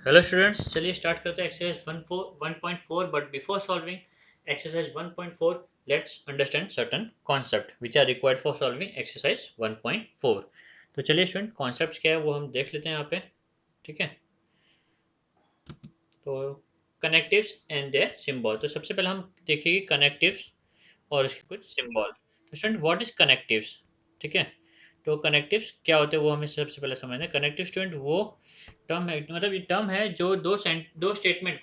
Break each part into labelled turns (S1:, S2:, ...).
S1: Hello students, चलिए start करते हैं exercise 1.4 but before solving exercise 1.4 let's understand certain concept which are required for solving exercise 1.4। तो चलिए student, concepts क्या है वो हम देख लेते हैं यहाँ पे। ठीक है, तो कनेक्टिव्स एंड देयर सिंबल। तो सबसे पहले हम देखेंगे कनेक्टिव्स और उसके कुछ सिंबल। तो स्टूडेंट, व्हाट इज कनेक्टिव्स? ठीक है, तो कनेक्टिव्स क्या होते हैं वो हमें सबसे पहले समझना है। कनेक्टिव स्टूडेंट वो टर्म है, मतलब ये टर्म है जो दो स्टेटमेंट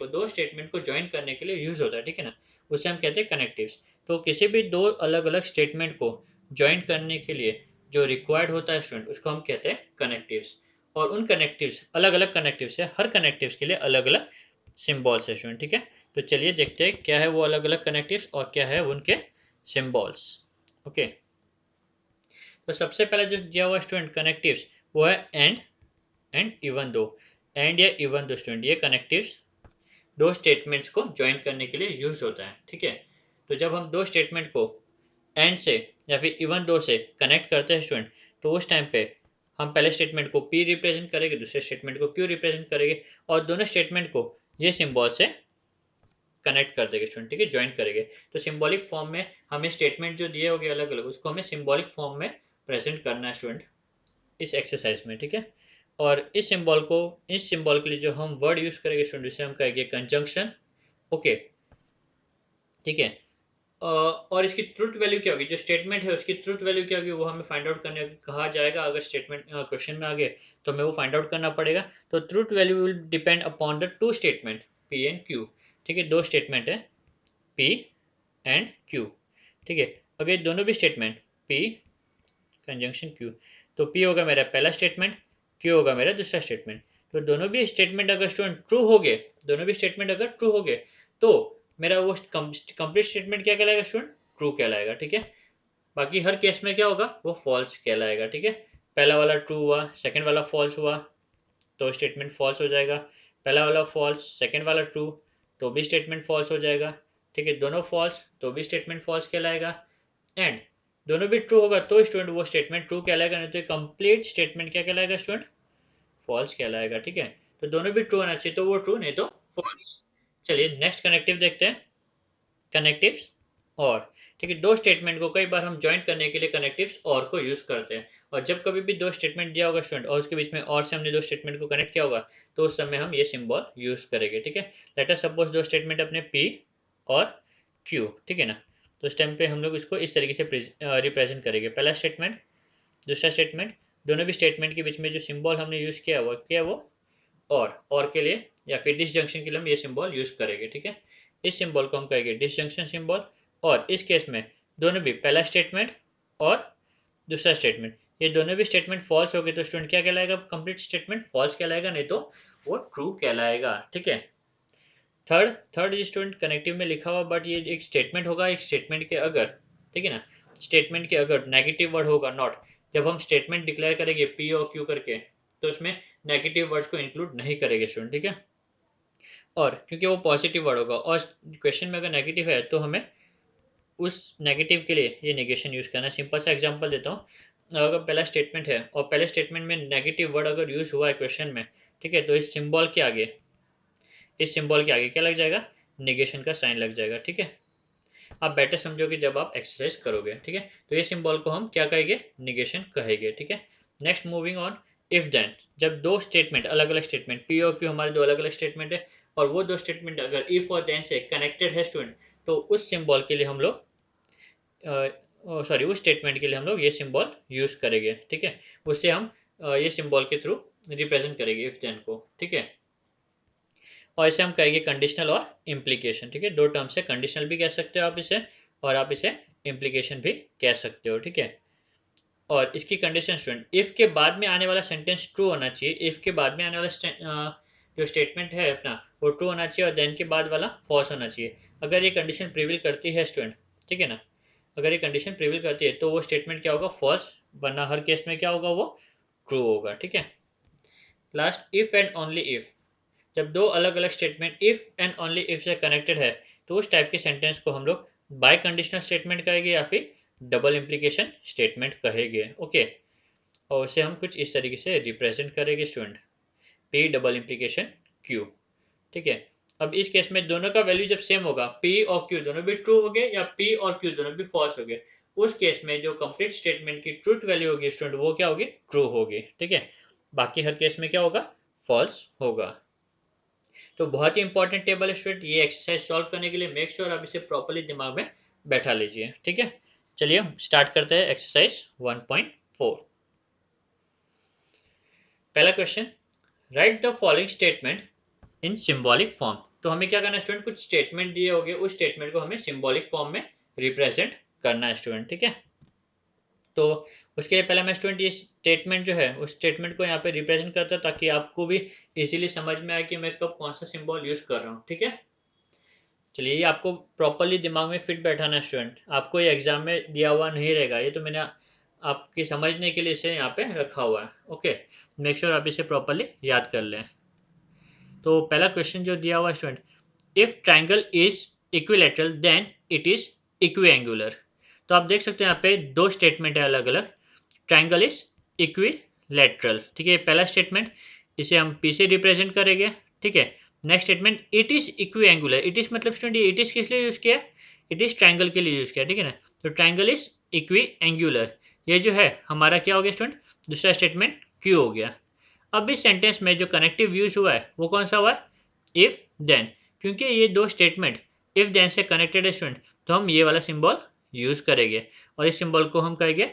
S1: को ज्वाइन करने के लिए यूज होता है। ठीक है ना, उसे हम कहते हैं कनेक्टिव्स। तो किसी भी दो अलग अलग स्टेटमेंट को ज्वाइन करने के लिए जो रिक्वायर्ड होता है स्टूडेंट, उसको हम कहते हैं कनेक्टिव्स। और उन कनेक्टिव्स, अलग अलग कनेक्टिव्स है, हर कनेक्टिव्स के लिए अलग अलग सिंबल्स है स्टूडेंट। ठीक है, तो चलिए देखते हैं क्या है वो अलग अलग कनेक्टिव्स और क्या है उनके सिंबल्स। ओके, तो सबसे पहले जो दिया हुआ स्टूडेंट कनेक्टिव्स वो है एंड इवन दो। एंड या इवन दो स्टूडेंट, ये कनेक्टिव्स दो स्टेटमेंट्स को ज्वाइन करने के लिए यूज होता है। ठीक है, तो जब हम दो स्टेटमेंट को एंड से या फिर इवन दो से कनेक्ट करते हैं स्टूडेंट, तो उस टाइम पे हम पहले स्टेटमेंट को पी रिप्रेजेंट करेंगे, दूसरे स्टेटमेंट को क्यू रिप्रेजेंट करेंगे और दोनों स्टेटमेंट को ये सिंबल से कनेक्ट कर देंगे स्टूडेंट। ठीक है, ज्वाइन करेंगे। तो सिंबॉलिक फॉर्म में हमें स्टेटमेंट जो दिए होंगे अलग अलग, उसको हमें सिंबॉलिक फॉर्म में प्रेजेंट करना है स्टूडेंट इस एक्सरसाइज में। ठीक है, और इस सिंबल के लिए जो हम वर्ड यूज करेंगे स्टूडेंट, उसे हम कहेंगे कंजंक्शन। ओके, ठीक है। और इसकी ट्रुथ वैल्यू क्या होगी, जो स्टेटमेंट है उसकी ट्रुथ वैल्यू क्या होगी वो हमें फाइंड आउट करने कहा जाएगा। अगर स्टेटमेंट क्वेश्चन में आ गए तो हमें वो फाइंड आउट करना पड़ेगा। तो truth value will depend upon the two statement P and Q. ठीक है, दो स्टेटमेंट है पी एंड क्यू। ठीक है, अगर दोनों भी स्टेटमेंट पी कंजंक्शन क्यू, तो पी होगा मेरा पहला स्टेटमेंट, क्यू होगा मेरा दूसरा स्टेटमेंट। तो दोनों भी स्टेटमेंट अगर स्टूडेंट ट्रू हो गए, दोनों भी स्टेटमेंट अगर ट्रू हो गए, तो मेरा वो कंप्लीट स्टेटमेंट क्या कहलाएगा स्टूडेंट? ट्रू कहलाएगा। ठीक है, बाकी हर केस में क्या होगा, वो फॉल्स कहलाएगा। ठीक है, पहला वाला ट्रू हुआ, सेकंड वाला फॉल्स हुआ, तो स्टेटमेंट फॉल्स हो जाएगा। पहला वाला फॉल्स, सेकंड वाला ट्रू, तो भी स्टेटमेंट फॉल्स हो जाएगा। ठीक है, दोनों फॉल्स तो भी स्टेटमेंट फॉल्स कहलाएगा। एंड दोनों भी ट्रू होगा तो स्टूडेंट वो स्टेटमेंट ट्रू कहलाएगा, नहीं तो कंप्लीट स्टेटमेंट क्या कहलाएगा स्टूडेंट? फॉल्स कहलाएगा। ठीक है, तो दोनों भी ट्रू होना चाहिए, तो वो ट्रू, नहीं तो फॉल्स। चलिए नेक्स्ट कनेक्टिव देखते हैं। कनेक्टिव्स और, ठीक है, दो स्टेटमेंट को कई बार हम ज्वाइन करने के लिए कनेक्टिव्स और को यूज करते हैं। और जब कभी भी दो स्टेटमेंट दिया होगा स्टूडेंट और उसके बीच में और से हमने दो स्टेटमेंट को कनेक्ट किया होगा, तो उस समय हम ये सिंबल यूज करेंगे। ठीक है, लेट अस सपोज दो स्टेटमेंट अपने पी और क्यू। ठीक है ना, तो उस टाइम पे हम लोग इसको इस तरीके से रिप्रेजेंट करेंगे। पहला स्टेटमेंट, दूसरा स्टेटमेंट, दोनों भी स्टेटमेंट के बीच में जो सिंबल हमने यूज किया हुआ क्या है वो और के लिए या फिर डिसजंक्शन के लिए हम ये सिंबल यूज करेंगे। ठीक है, इस सिंबल को हम कहेंगे डिसजंक्शन सिंबल। और इस केस में दोनों भी पहला स्टेटमेंट और दूसरा स्टेटमेंट, ये दोनों भी स्टेटमेंट फॉल्स हो गए तो स्टूडेंट क्या कहलाएगा? कंप्लीट स्टेटमेंट फॉल्स कहलाएगा, नहीं तो वो ट्रू कहलाएगा। ठीक है, थर्ड थर्ड स्टूडेंट कनेक्टिव में लिखा हुआ, बट ये एक स्टेटमेंट होगा, एक स्टेटमेंट के अगर, ठीक है ना, स्टेटमेंट के अगर नेगेटिव वर्ड होगा नॉट, जब हम स्टेटमेंट डिक्लेयर करेंगे पी और क्यू करके, तो उसमें नेगेटिव वर्ड्स को इंक्लूड नहीं करेंगे स्टूडेंट। ठीक है, और क्योंकि वो पॉजिटिव वर्ड होगा और क्वेश्चन में अगर नेगेटिव है तो हमें उस नेगेटिव के लिए ये नेगेशन यूज करना है। सिंपल सा एग्जांपल देता हूँ, अगर पहला स्टेटमेंट है और पहले स्टेटमेंट में नेगेटिव वर्ड अगर यूज हुआ है क्वेश्चन में, ठीक है, तो इस सिंबल के आगे क्या लग जाएगा? नेगेशन का साइन लग जाएगा। ठीक है, आप बेटर समझोगे जब आप एक्सरसाइज करोगे। ठीक है, तो ये सिंबल को हम क्या कहेंगे? निगेशन कहेंगे। ठीक है, next moving on, if then, जब दो स्टेटमेंट अलग अलग स्टेटमेंट पी और क्यू हमारे दो अलग अलग स्टेटमेंट है और वो दो स्टेटमेंट अगर इफ और देन से कनेक्टेड है स्टूडेंट, तो उस सिंबल के लिए हम लोग सॉरी उस स्टेटमेंट के लिए हम लोग ये सिंबल यूज करेंगे। ठीक है, उससे हम ये सिंबल के थ्रू रिप्रेजेंट करेंगे इफ देन को। ठीक है, और इसे हम कहेंगे कंडीशनल और इम्प्लीकेशन। ठीक है, दो टर्म्स है, कंडीशनल भी कह सकते हो आप इसे और आप इसे इम्प्लीकेशन भी कह सकते हो। ठीक है, और इसकी कंडीशन स्टूडेंट, इफ के बाद में आने वाला सेंटेंस ट्रू होना चाहिए। इफ के बाद में आने वाला जो स्टेटमेंट है अपना वो ट्रू होना चाहिए और देन के बाद वाला फॉल्स होना चाहिए। अगर ये कंडीशन प्रिविल करती है स्टूडेंट, ठीक है ना, अगर ये कंडीशन प्रिविल करती है तो वो स्टेटमेंट क्या होगा? फॉल्स, वरना हर केस में क्या होगा? वो ट्रू होगा। ठीक है, last, if and only if, जब दो अलग अलग statement if and only if से कनेक्टेड है, तो उस टाइप के सेंटेंस को हम लोग बाय कंडीशनल स्टेटमेंट कहेंगे या फिर डबल इम्प्लीकेशन स्टेटमेंट कहेंगे। ओके, और उसे हम कुछ इस तरीके से रिप्रेजेंट करेंगे student, P double implication Q. ठीक है, अब इस केस में दोनों का वैल्यू जब सेम होगा, पी और क्यू दोनों भी ट्रू हो गए या पी और क्यू दोनों भी फॉल्स हो गए, उस केस में जो कंप्लीट स्टेटमेंट की ट्रूथ वैल्यू होगी स्टूडेंट वो क्या होगी, ट्रू होगी। ठीक है, बाकी हर केस में क्या होगा, फॉल्स होगा। तो बहुत ही इंपॉर्टेंट टेबल है स्टूडेंट, ये एक्सरसाइज सॉल्व करने के लिए मेक श्योर आप इसे प्रॉपर्ली दिमाग में बैठा लीजिए। ठीक है, चलिए हम स्टार्ट करते हैं एक्सरसाइज 1.4। पहला question, right the following statement in symbolic form. तो हमें क्या करना है स्टूडेंट, कुछ स्टेटमेंट दिए होंगे, उस स्टेटमेंट को हमें सिंबॉलिक फॉर्म में रिप्रेजेंट करना है स्टूडेंट। ठीक है, तो उसके लिए पहले मैं स्टूडेंट ये स्टेटमेंट जो है उस स्टेटमेंट को यहाँ पे रिप्रेजेंट करता है ताकि आपको भी इजीली समझ में आए कि मैं कब कौन सा सिंबल यूज कर रहा हूँ। ठीक है, चलिए ये आपको प्रॉपरली दिमाग में फिट बैठाना है स्टूडेंट, आपको ये एग्जाम में दिया हुआ नहीं रहेगा, ये तो मैंने आपकी समझने के लिए इसे यहाँ पे रखा हुआ है। ओके, मेक श्योर आप इसे प्रॉपरली याद कर लें। तो पहला क्वेश्चन जो दिया हुआ है student, if triangle is equilateral then it is equiangular. तो आप देख सकते हैं यहाँ पे दो स्टेटमेंट है अलग अलग, ट्राइंगल इज इक्विलेटरल। ठीक है, पहला स्टेटमेंट, इसे हम पी से रिप्रेजेंट करेंगे। ठीक है, next statement, it is equiangular. It is मतलब स्टूडेंट इट इज किस लिए यूज किया, इट इज ट्राइंगल के लिए यूज किया। ठीक है ना, तो ट्राइंगल इज इक्विएंगुलर, ये जो है हमारा क्या हो गया स्टूडेंट, दूसरा स्टेटमेंट क्यू हो गया। अब इस सेंटेंस में जो कनेक्टिव यूज हुआ है वो कौन सा हुआ है, इफ देन, क्योंकि ये दो स्टेटमेंट इफ देन से कनेक्टेड है स्टूडेंट, तो हम ये वाला सिंबल यूज करेंगे और इस सिंबल को हम कहेंगे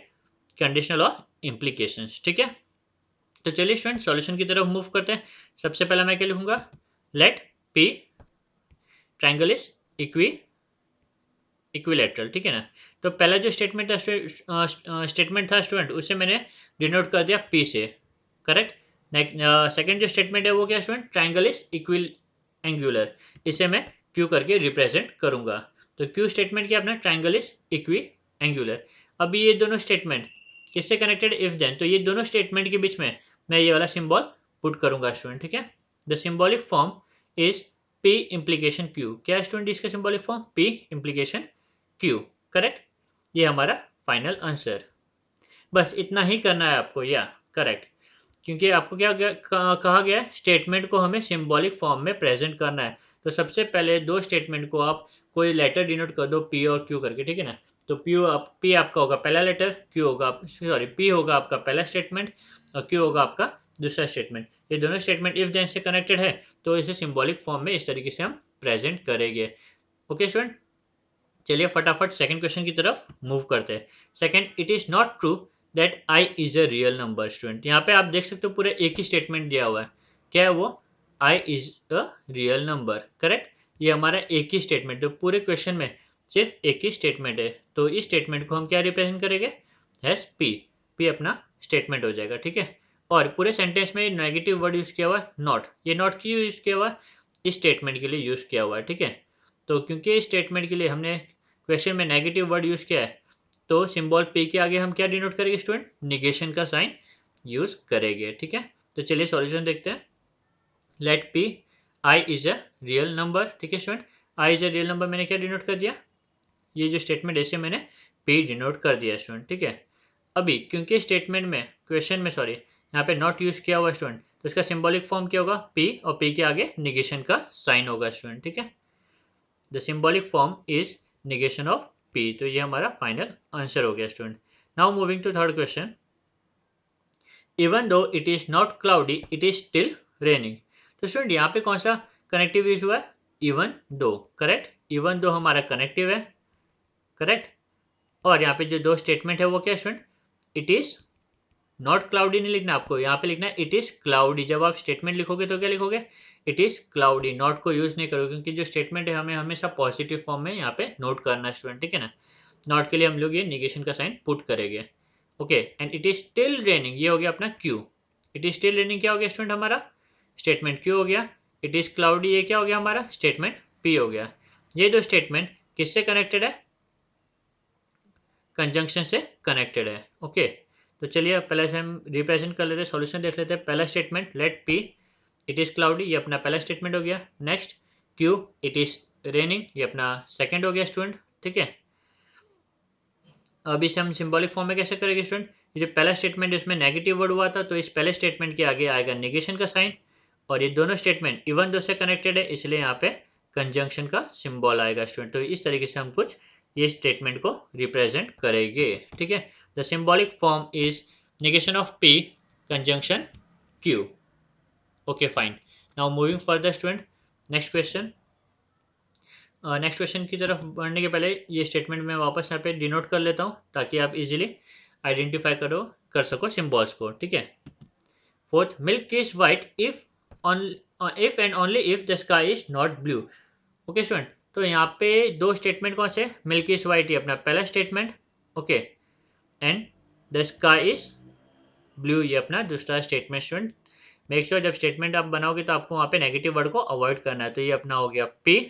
S1: कंडीशनल और इम्प्लीकेशंस। ठीक है, तो चलिए स्टूडेंट सॉल्यूशन की तरफ मूव करते हैं। सबसे पहला मैं क्या लिखूंगा, let P triangle is equilateral. ठीक है ना, तो पहला जो स्टेटमेंट था स्टूडेंट उसे मैंने डिनोट कर दिया पी से, करेक्ट। सेकंड जो स्टेटमेंट है वो क्या student, triangle is equal angular, इसे मैं क्यू करके रिप्रेजेंट करूंगा। तो क्यू स्टेटमेंट क्या अपना, ट्राइंगल इज इक्वी एंगुलर। अभी ये दोनों स्टेटमेंट किससे कनेक्टेड, इफ देन, तो ये दोनों स्टेटमेंट के बीच में मैं ये वाला सिंबल पुट करूंगा स्टूडेंट। ठीक है, the symbolic form is P implication Q. क्या स्टूडेंट इसका symbolic form, P implication Q, correct. ये हमारा फाइनल आंसर, बस इतना ही करना है आपको, या करेक्ट, क्योंकि आपको क्या कहा गया है, स्टेटमेंट को हमें सिंबॉलिक फॉर्म में प्रेजेंट करना है। तो सबसे पहले दो स्टेटमेंट को आप कोई लेटर डिनोट कर दो पी और क्यू करके। ठीक है ना, तो पी आपका होगा पहला लेटर, क्यू होगा सॉरी पी होगा आपका पहला स्टेटमेंट और क्यू होगा आपका दूसरा स्टेटमेंट। ये दोनों स्टेटमेंट इफ देन से कनेक्टेड है तो इसे सिंबॉलिक फॉर्म में इस तरीके से हम प्रेजेंट करेंगे। ओके स्टूडेंट, चलिए फटाफट सेकंड क्वेश्चन की तरफ मूव करते हैं। Second, it is not true that I is a real number. Student यहाँ पे आप देख सकते हो पूरे एक ही स्टेटमेंट दिया हुआ है, क्या है वो, i is a real number, correct. ये हमारा एक ही स्टेटमेंट, तो पूरे क्वेश्चन में सिर्फ एक ही स्टेटमेंट है, तो इस स्टेटमेंट को हम क्या रिप्रेजेंट करेंगे, हैज पी, पी अपना स्टेटमेंट हो जाएगा। ठीक है, और पूरे सेंटेंस में नेगेटिव वर्ड यूज किया हुआ है नॉट, ये नॉट क्यों यूज किया हुआ है, इस स्टेटमेंट के लिए यूज किया हुआ है। ठीक है, तो क्योंकि इस स्टेटमेंट के लिए हमने क्वेश्चन में नेगेटिव वर्ड यूज किया है, तो सिंबल पी के आगे हम क्या डिनोट करेंगे स्टूडेंट, निगेशन का साइन यूज करेंगे। ठीक है, तो चलिए सॉल्यूशन देखते हैं। Let P I is a real number. ठीक है student, I is a real number मैंने क्या डिनोट कर दिया, ये जो स्टेटमेंट ऐसे मैंने पी डिनोट कर दिया स्टूडेंट। ठीक है, अभी क्योंकि स्टेटमेंट में क्वेश्चन में सॉरी यहाँ पे नॉट यूज किया हुआ स्टूडेंट, तो इसका सिंबॉलिक फॉर्म क्या होगा, पी और पी के आगे निगेशन का साइन होगा स्टूडेंट। ठीक है, the symbolic form is negation of P, तो ये हमारा फाइनल आंसर हो गया student. Now moving to third question, even though it is not cloudy it is still raining. तो स्टूडेंट यहाँ पे कौन सा कनेक्टिव यूज हुआ है, even though, correct. Even though हमारा कनेक्टिव है, करेक्ट। और यहाँ पे जो दो स्टेटमेंट है वो क्या student, it is not cloudy नहीं लिखना आपको, यहाँ पे लिखना है इट इज क्लाउडी। जब आप स्टेटमेंट लिखोगे तो क्या लिखोगे, इट इज क्लाउडी, नॉट को यूज नहीं करोगे क्योंकि जो स्टेटमेंट है हमें हमेशा पॉजिटिव फॉर्म में यहाँ पे नोट करना है स्टूडेंट। ठीक है ना, नॉट के लिए हम लोग ये निगेशन का साइन पुट करेंगे। Okay, and it is still raining, ये हो गया अपना Q. It is still raining क्या हो गया स्टूडेंट, हमारा स्टेटमेंट क्यू हो गया। इट इज क्लाउडी ये क्या हो गया हमारा स्टेटमेंट पी हो गया। ये दो स्टेटमेंट किससे कनेक्टेड है, कंजंक्शन से कनेक्टेड है। ओके, तो चलिए पहले से हम रिप्रेजेंट कर लेते हैं, सॉल्यूशन देख लेते हैं। पहला statement let P it is cloudy, ये अपना पहला स्टेटमेंट हो गया। Next Q it is raining, ये अपना सेकंड हो गया स्टूडेंट। ठीक है, अब इसे हम सिंबॉलिक फॉर्म में कैसे करेंगे स्टूडेंट, ये जो पहला स्टेटमेंट है उसमें नेगेटिव वर्ड हुआ था तो इस पहले स्टेटमेंट के आगे आएगा निगेशन का साइन, और ये दोनों स्टेटमेंट इवन दो से कनेक्टेड है, इसलिए यहाँ पे कंजंक्शन का सिंबल आएगा स्टूडेंट। तो इस तरीके से हम कुछ ये स्टेटमेंट को रिप्रेजेंट करेंगे, ठीक है। The symbolic form is negation of P conjunction Q। Okay fine. Now moving further student, next question. Next question की तरफ बढ़ने के पहले ये स्टेटमेंट मैं वापस यहाँ पे डिनोट कर लेता हूँ ताकि आप इजीली आइडेंटिफाई कर सको सिम्बॉल्स को, ठीक है। Fourth, milk is white if and only if the sky is not blue. Okay student, तो यहाँ पे दो स्टेटमेंट कौन से, मिल्क इज वाइट ये अपना पहला statement, okay, and the sky is blue ये अपना दूसरा स्टेटमेंट। स्टूडेंट मेक श्योर जब स्टेटमेंट आप बनाओगे तो आपको वहाँ पे नेगेटिव वर्ड को अवॉइड करना है। तो ये अपना हो गया P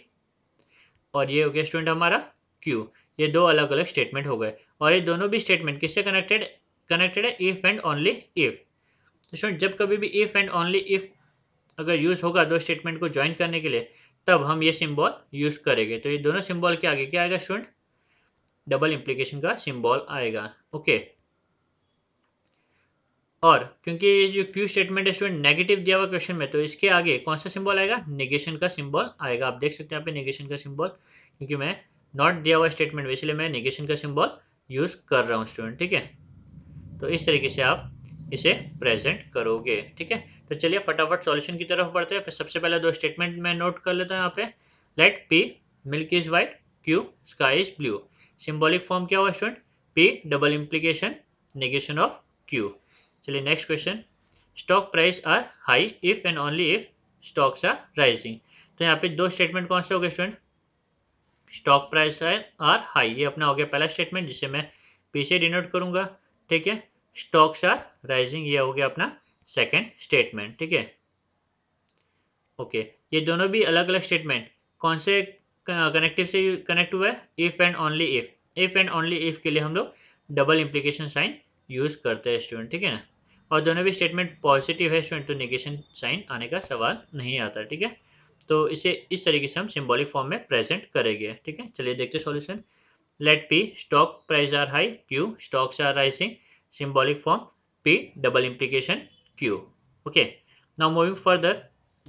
S1: और ये हो गया स्टूडेंट हमारा Q। ये दो अलग अलग स्टेटमेंट हो गए और ये दोनों भी स्टेटमेंट किससे कनेक्टेड है, इफ एंड ओनली इफ। तो स्टूडेंट जब कभी भी इफ एंड ओनली इफ अगर यूज होगा दो स्टेटमेंट को ज्वाइन करने के लिए, तब हम ये सिंबल यूज करेंगे। तो ये दोनों सिंबल के आगे क्या आएगा स्टूडेंट, डबल इंप्लीकेशन का सिंबल आएगा, ओके। और क्योंकि ये जो क्यू स्टेटमेंट है स्टूडेंट नेगेटिव दिया हुआ क्वेश्चन में, तो इसके आगे कौन सा सिंबल आएगा, नेगेशन का सिंबल आएगा। आप देख सकते हैं यहाँ पे नेगेशन का सिंबल, क्योंकि मैं नॉट दिया हुआ स्टेटमेंट में, इसलिए मैं नेगेशन का सिंबल यूज कर रहा हूँ स्टूडेंट, ठीक है। तो इस तरीके से आप इसे प्रेजेंट करोगे, ठीक है। तो चलिए फटाफट सॉल्यूशन की तरफ बढ़ते हैं। सबसे पहले दो स्टेटमेंट मैं नोट कर लेता हूँ यहाँ पे। Let P milk is white, Q sky is blue. Symbolic form क्या हुआ student, P double implication negation of Q। चलिए next question, stock price are high if and only if stocks are rising. तो यहाँ पे दो statement कौन से हो गए student, stock price are high ये अपना हो गया पहला स्टेटमेंट जिसे मैं P से डिनोट करूंगा, ठीक है। स्टॉक्स आर राइजिंग ये हो गया अपना सेकंड स्टेटमेंट, ठीक है, ओके। ये दोनों भी अलग अलग स्टेटमेंट कौन से कनेक्टिव से कनेक्ट हुआ है, if and only if. If and only if के लिए हम लोग डबल इंप्लीकेशन साइन यूज करते हैं स्टूडेंट, ठीक है ना। और दोनों भी स्टेटमेंट पॉजिटिव है स्टूडेंट, तो नेगेशन साइन आने का सवाल नहीं आता, ठीक है। तो इसे इस तरीके से हम सिंबॉलिक फॉर्म में प्रेजेंट करेंगे, ठीक है। चलिए देखते हैं solution. Let P stock price are high, Q stocks are rising. Symbolic form P double implication Q, okay. Now moving further,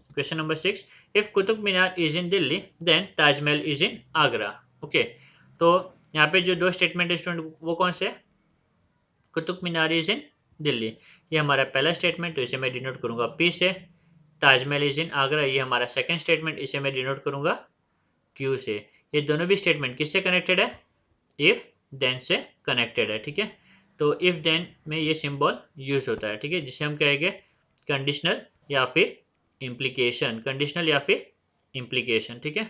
S1: question number 6, if Qutub Minar is in Delhi then Taj Mahal is in Agra, okay. तो यहाँ पे जो दो स्टेटमेंट है student वो कौन से, Qutub Minar is in Delhi ये हमारा पहला स्टेटमेंट, तो इसे मैं डिनोट करूंगा P से। ताजमहल इज इन आगरा ये हमारा सेकंड स्टेटमेंट, इसे मैं डिनोट करूंगा Q से। ये दोनों भी स्टेटमेंट किससे कनेक्टेड है, इफ देन से कनेक्टेड है, ठीक है। तो इफ देन में ये सिंबल यूज होता है, ठीक है, जिसे हम कहेंगे कंडीशनल या फिर इम्प्लीकेशन, कंडीशनल या फिर इम्प्लीकेशन, ठीक है।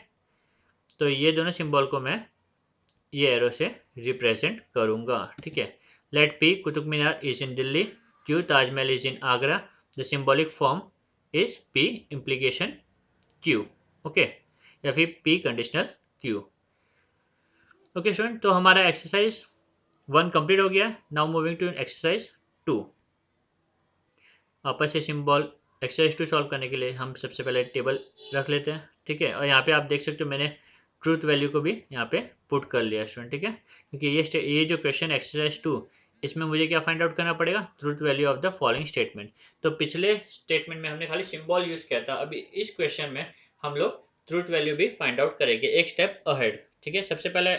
S1: तो ये दोनों सिंबल को मैं ये एरो से रिप्रेजेंट करूंगा, ठीक है। Let P Qutub Minar is in Delhi, Q Taj Mahal is in Agra. The symbolic form is P implication Q, okay, या फिर P conditional Q, okay student. तो हमारा एक्सरसाइज 1 कंप्लीट हो गया। Now moving to exercise 2। आपस से सिंबल एक्सरसाइज 2 सॉल्व करने के लिए हम सबसे पहले टेबल रख लेते हैं, ठीक है। और यहाँ पे आप देख सकते हो मैंने ट्रूथ वैल्यू को भी यहाँ पे पुट कर लिया स्टूडेंट, ठीक है। क्योंकि ये जो क्वेश्चन एक्सरसाइज 2 इसमें मुझे क्या फाइंड आउट करना पड़ेगा, truth value of the following statement. तो पिछले स्टेटमेंट में हमने खाली सिंबल यूज किया था, अभी इस क्वेश्चन में हम लोग ट्रूथ वैल्यू भी फाइंड आउट करेंगे एक स्टेप अहेड, ठीक है। सबसे पहले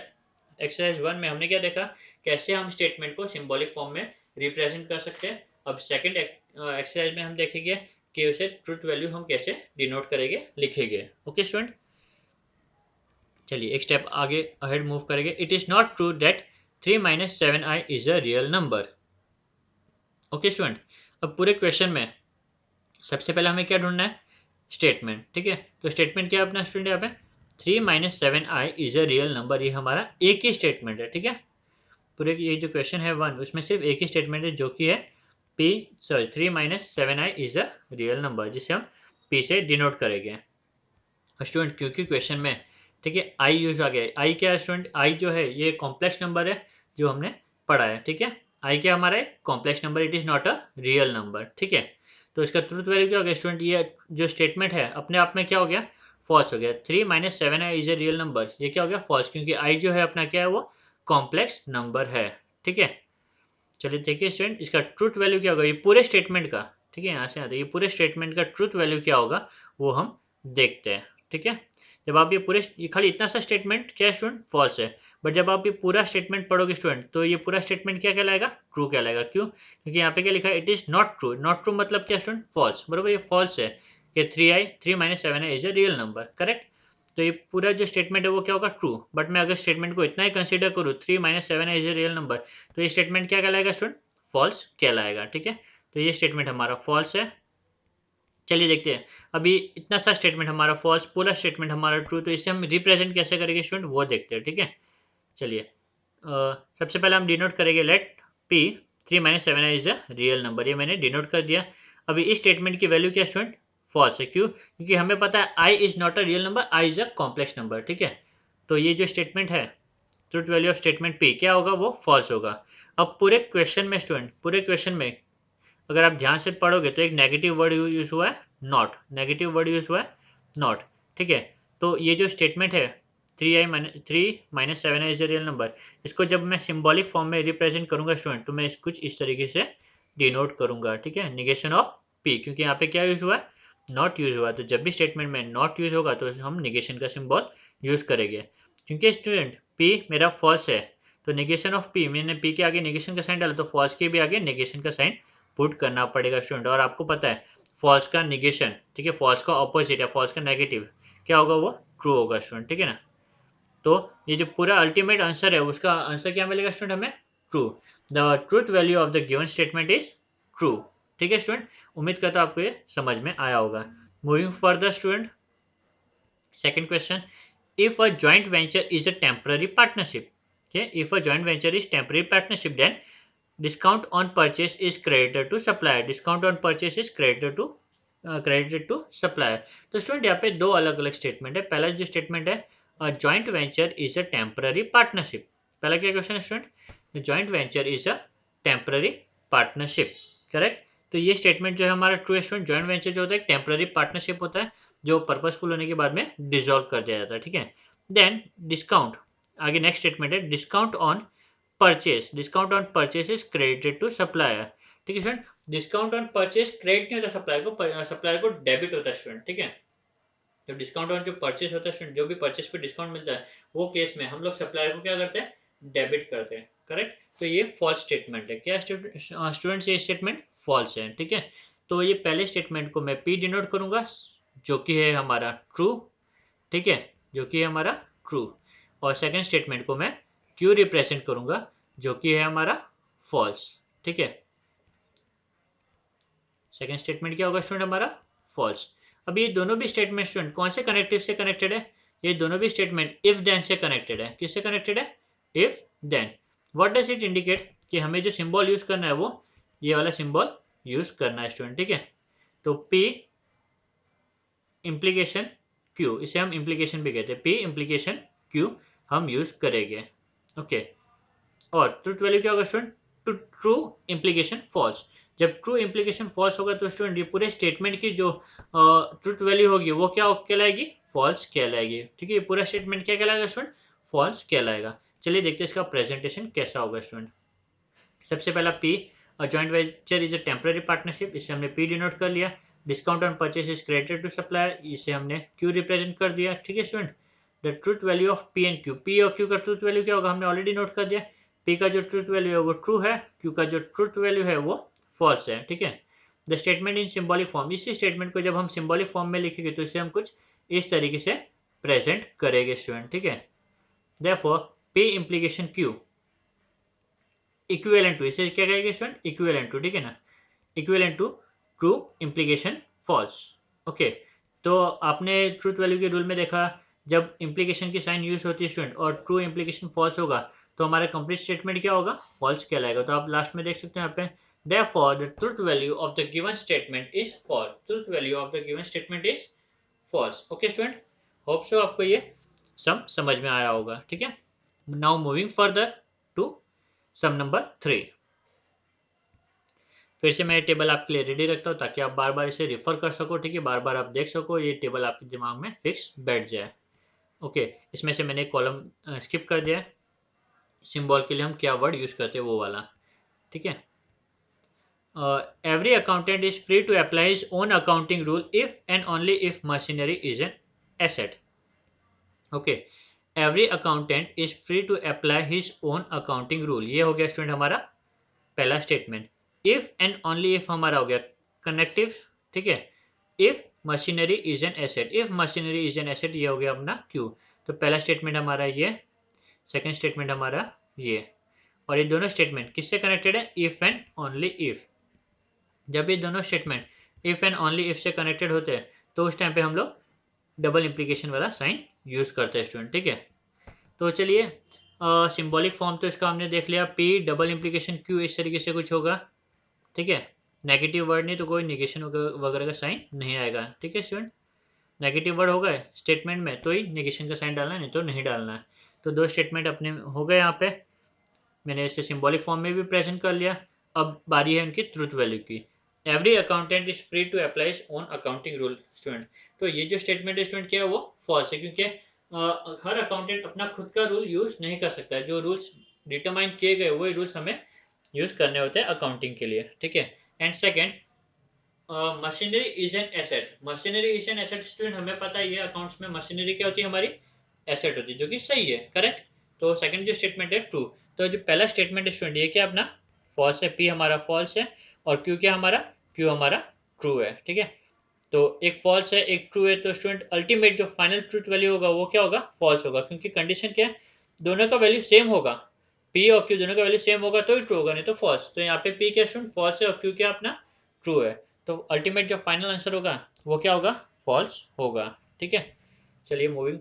S1: एक्सरसाइज 1 में हमने क्या देखा, कैसे हम स्टेटमेंट को सिंबॉलिक फॉर्म में रिप्रेजेंट कर सकते हैं। अब सेकंड एक्सरसाइज में हम देखेंगे कि उसे ट्रूथ वैल्यू हम कैसे डिनोट करेंगे, लिखेंगे, ओके स्टूडेंट। चलिए एक स्टेप आगे अहेड मूव करेंगे। It is not true that 3 - 7i is a real number, okay student. अब पूरे क्वेश्चन में सबसे पहले हमें क्या ढूंढना है, स्टेटमेंट, ठीक है। तो स्टेटमेंट क्या है अपना स्टूडेंट, यहाँ पे 3 - 7i is a real number, ये हमारा एक ही स्टेटमेंट है, ठीक है। पूरे ये जो क्वेश्चन है 1 उसमें सिर्फ एक ही स्टेटमेंट है जो कि है 3 - 7i is a real number, जिसे हम P से डिनोट करेंगे स्टूडेंट। क्योंकि क्वेश्चन में, ठीक है, आई यूज आ गया। आई क्या है स्टूडेंट, आई जो है ये कॉम्प्लेक्स नंबर है जो हमने पढ़ा है, ठीक है। आई क्या हमारा है, complex number, it is not a real number, ठीक है। तो इसका ट्रूथ वैल्यू क्या हो गया स्टूडेंट, ये जो स्टेटमेंट है अपने आप में क्या हो गया, फॉल्स हो गया। 3 - 7i is a real number, ये क्या हो गया, फॉल्स, क्योंकि आई जो है अपना क्या है, वो कॉम्प्लेक्स नंबर है, ठीक है। चलिए देखिए स्टूडेंट इसका ट्रूथ वैल्यू क्या होगा, ये पूरे स्टेटमेंट का ठीक है, यहाँ से आता है। ये पूरे स्टेटमेंट का ट्रूथ वैल्यू क्या होगा वो हम देखते हैं। ठीक है, जब आप ये खाली इतना सा स्टेटमेंट क्या है स्टूडेंट, फॉल्स है। बट जब आप ये पूरा स्टेटमेंट पढ़ोगे स्टूडेंट, तो ये पूरा स्टेटमेंट क्या कहलाएगा, ट्रू कहलाएगा। क्यों? क्योंकि यहाँ पे क्या लिखा है, it is not true. Not true मतलब क्या स्टूडेंट, फॉल्स। बरोबर, ये फॉल्स है कि 3 - 7 is a real number, correct. तो ये पूरा जो स्टेटमेंट है वो क्या होगा, ट्रू। बट मैं अगर स्टेटमेंट को इतना ही कंसीडर करूँ, 3 - 7 इज अ रियल नंबर, तो ये स्टेटमेंट क्या कहलाएगा स्टूडेंट, फॉल्स कहलाएगा। ठीक है, तो ये स्टेटमेंट हमारा फॉल्स है। चलिए देखते हैं, अभी इतना सा स्टेटमेंट हमारा फॉल्स, पूरा स्टेटमेंट हमारा ट्रू, तो इसे हम रिप्रेजेंट कैसे करेंगे स्टूडेंट, वो देखते हैं। ठीक है, चलिए सबसे पहले हम डिनोट करेंगे let P 3 - 7 is a real number. ये मैंने डिनोट कर दिया। अभी इस स्टेटमेंट की वैल्यू क्या स्टूडेंट, फॉल्स है। क्यों? क्योंकि हमें पता है i is not a real number, i is a complex number. ठीक है, तो ये जो स्टेटमेंट है, truth value of statement P क्या होगा, वो फॉल्स होगा। अब पूरे क्वेश्चन में स्टूडेंट, पूरे क्वेश्चन में अगर आप ध्यान से पढ़ोगे तो एक नेगेटिव वर्ड यूज हुआ है, नॉट। नेगेटिव वर्ड यूज हुआ है, नॉट। ठीक है, तो ये जो स्टेटमेंट है 3 - 7 इज अ रियल नंबर, इसको जब मैं सिंबॉलिक फॉर्म में रिप्रेजेंट करूंगा स्टूडेंट, तो मैं कुछ इस तरीके से डिनोट करूंगा। ठीक है, निगेशन ऑफ पी, क्योंकि यहाँ पे क्या यूज हुआ है, नॉट यूज हुआ है। तो जब भी स्टेटमेंट में नॉट यूज होगा तो हम निगेशन का सिंबल यूज करेंगे। क्योंकि स्टूडेंट पी मेरा फॉल्स है, तो निगेशन ऑफ पी, मैंने पी के आगे निगेशन का साइन डाला, तो फॉल्स के भी आगे निगेशन का साइन पुट करना पड़ेगा स्टूडेंट। और आपको पता है फॉल्स का निगेशन, ठीक है, फॉल्स का ऑपोजिट है, फॉल्स का नेगेटिव क्या होगा, वो ट्रू होगा स्टूडेंट। ठीक है ना, तो ये जो पूरा अल्टीमेट आंसर है, उसका आंसर क्या मिलेगा स्टूडेंट, हमें true. The truth value of the given statement is true. ठीक है स्टूडेंट, उम्मीद करता हूँ आपको ये समझ में आया होगा। Moving further student, second question, if a joint venture is a temporary partnership, okay, if a joint venture is temporary partnership, then discount on purchase is credited to supplier, discount on purchase is credited to supplier। तो student यहाँ पे दो अलग अलग statement है। पहला जो statement है, joint venture is a temporary partnership. पहला क्या क्वेश्चन है student, joint venture is a temporary partnership, correct. तो ये स्टेटमेंट जो है हमारा ट्रू स्टूडेंट। जॉइंट वेंचर जो होता है एक टेम्पररी पार्टनरशिप होता है, जो पर्पसफुल होने के बाद में डिसॉल्व कर दिया जाता है। ठीक है, देन डिस्काउंट, आगे नेक्स्ट स्टेटमेंट है, discount on purchase, discount on purchase is credited to supplier. ठीक है student, discount on purchase credit नहीं होता सप्लायर को, सप्लायर को डेबिट होता है स्टूडेंट। ठीक है, तो डिस्काउंट ऑन जो परचेस होता है स्टूडेंट, जो भी परचेस पे डिस्काउंट मिलता है, वो केस में हम लोग सप्लायर को क्या करते हैं, डेबिट करते हैं, करेक्ट। तो ये फॉल्स स्टेटमेंट है। क्या स्टूडेंट्स, ये स्टेटमेंट फॉल्स है। ठीक है, तो ये पहले स्टेटमेंट को मैं पी डिनोट करूंगा, जो कि है हमारा ट्रू। ठीक है, जो कि है हमारा ट्रू। और सेकंड स्टेटमेंट को मैं क्यू रिप्रेजेंट करूंगा, जो कि है हमारा फॉल्स। ठीक है, सेकंड स्टेटमेंट क्या होगा स्टूडेंट, हमारा फॉल्स। अब ये दोनों भी स्टेटमेंट स्टूडेंट कौन से कनेक्टिव से कनेक्टेड है, ये दोनों भी स्टेटमेंट इफ देन से कनेक्टेड है। किससे कनेक्टेड है, if then. What does it indicate, कि हमें जो सिंबल यूज करना है वो ये वाला सिंबल यूज करना है स्टूडेंट। ठीक है, तो पी इम्प्लीकेशन क्यू, इसे हम इम्प्लीकेशन भी कहते हैं, पी इम्प्लीकेशन क्यू हम यूज करेंगे। ओके, और ट्रूथ वैल्यू क्या होगा स्टूडेंट, ट्रू इम्प्लीकेशन फॉल्स। जब ट्रू इम्प्लीकेशन फॉल्स होगा तो स्टूडेंट ये पूरे स्टेटमेंट की जो ट्रूथ वैल्यू होगी वो क्या कहलाएगी, फॉल्स कहलाएगी। ठीक है, ये पूरा स्टेटमेंट क्या कहलाएगा स्टूडेंट, फॉल्स कहलाएगा। चलिए देखते हैं इसका प्रेजेंटेशन कैसा होगा स्टूडेंट। सबसे पहला P, joint venture is a temporary partnership, इसे हमने पी डिनोट कर लिया। Discount on purchase is credited to supplier, इसे हमने क्यू रिप्रेजेंट कर दिया। ठीक है student, the truth value of P and Q, P और क्यू का ट्रूथ वैल्यू क्या होगा, हमने ऑलरेडी नोट कर दिया। पी का जो ट्रूथ वैल्यू है वो ट्रू है, क्यू का जो ट्रूथ वैल्यू है वो फॉल्स है। ठीक है, the statement in symbolic form, इसी स्टेटमेंट को जब हम सिंबॉलिक फॉर्म में लिखेंगे तो इसे हम कुछ इस तरीके से प्रेजेंट करेंगे स्टूडेंट। ठीक है, therefore P implication Q equivalent to, इसे क्या कहेंगे स्टूडेंट, इक्विवेलेंट टू। ठीक है ना, equivalent to true implication false. Okay, तो आपने ट्रूथ वैल्यू के रूल में देखा, जब इम्प्लीकेशन की साइन यूज होती है स्टूडेंट और ट्रू इम्प्लीकेशन फॉल्स होगा तो हमारा कंप्लीट स्टेटमेंट क्या होगा, फॉल्स कहलाएगा। तो आप लास्ट में देख सकते हैं यहाँ पे, therefore the truth value of the given statement is false, truth value of the given statement is false। Okay student, hope so आपको ये सम समझ में आया होगा। ठीक है, now moving further to sum number 3। फिर से मैं टेबल आपके लिए रेडी रखता हूँ ताकि आप बार बार इसे रिफर कर सको। ठीक है, बार बार आप देख सको, ये टेबल आपके दिमाग में फिक्स बैठ जाए। ओके, इसमें से मैंने कॉलम स्किप कर दिया है, सिंबल के लिए हम क्या वर्ड यूज करते हैं वो वाला। ठीक है, every accountant is free to apply his own accounting rule if and only if machinery is an asset. Okay, every accountant is free to apply his own accounting rule. ये हो गया student हमारा पहला statement. If and only if हमारा हो गया connective. ठीक है, if machinery is an asset, if machinery is an asset ये हो गया अपना क्यू. तो पहला स्टेटमेंट हमारा ये, सेकंड स्टेटमेंट हमारा ये, और ये दोनों स्टेटमेंट किससे कनेक्टेड है? If and only if. जब ये दोनों statement if and only if से कनेक्टेड होते हैं तो उस टाइम पे हम लोग डबल इंप्लीकेशन वाला साइन यूज करते हैं स्टूडेंट. ठीक है, तो चलिए सिंबॉलिक फॉर्म तो इसका हमने देख लिया, पी डबल इंप्लीकेशन क्यू इस तरीके से कुछ होगा. ठीक है, नेगेटिव वर्ड नहीं तो कोई निगेशन वगैरह का साइन नहीं आएगा. ठीक है स्टूडेंट, नेगेटिव वर्ड होगा स्टेटमेंट में तो ही निगेशन का साइन डालना है, नहीं तो नहीं डालना है. तो दो स्टेटमेंट अपने हो गए यहाँ पे, मैंने इसे सिंबॉलिक फॉर्म में भी प्रेजेंट कर लिया. अब बारी है उनकी ट्रूथ वैल्यू की. Every accountant is free to apply his own accounting rule student. तो ये जो स्टेटमेंट है स्टूडेंट क्या है वो फॉल्स है, क्योंकि हर अकाउंटेंट अपना खुद का रूल यूज नहीं कर सकता है. जो रूल्स डिटरमाइन किए गए वही रूल्स हमें यूज करने होते हैं अकाउंटिंग के लिए. ठीक है, and second, machinery is an asset. Machinery is an asset student हमें पता ही है अकाउंट्स में मशीनरी क्या होती है? हमारी एसेट होती है, जो कि सही है, करेक्ट. तो सेकंड जो स्टेटमेंट है ट्रू. तो जो पहला स्टेटमेंट है स्टूडेंट ये क्या अपना फॉल्स है, पी हमारा फॉल्स है, और क्यू क्या हमारा? क्यू हमारा ट्रू है. ठीक है, तो एक फॉल्स है एक ट्रू है, तो स्टूडेंट अल्टीमेट जो फाइनल ट्रूथ वैल्यू होगा वो क्या होगा? फॉल्स होगा, क्योंकि कंडीशन क्या है? दोनों का वैल्यू सेम होगा. पी और क्यू दोनों का वैल्यू सेम होगा तो ही ट्रू होगा, नहीं तो फॉल्स. तो यहाँ पे पी क्या स्टूडेंट? फॉल्स है, और क्यू क्या अपना ट्रू है. तो अल्टीमेट जो फाइनल आंसर होगा वो क्या होगा? फॉल्स होगा. ठीक है, चलिए मूविंग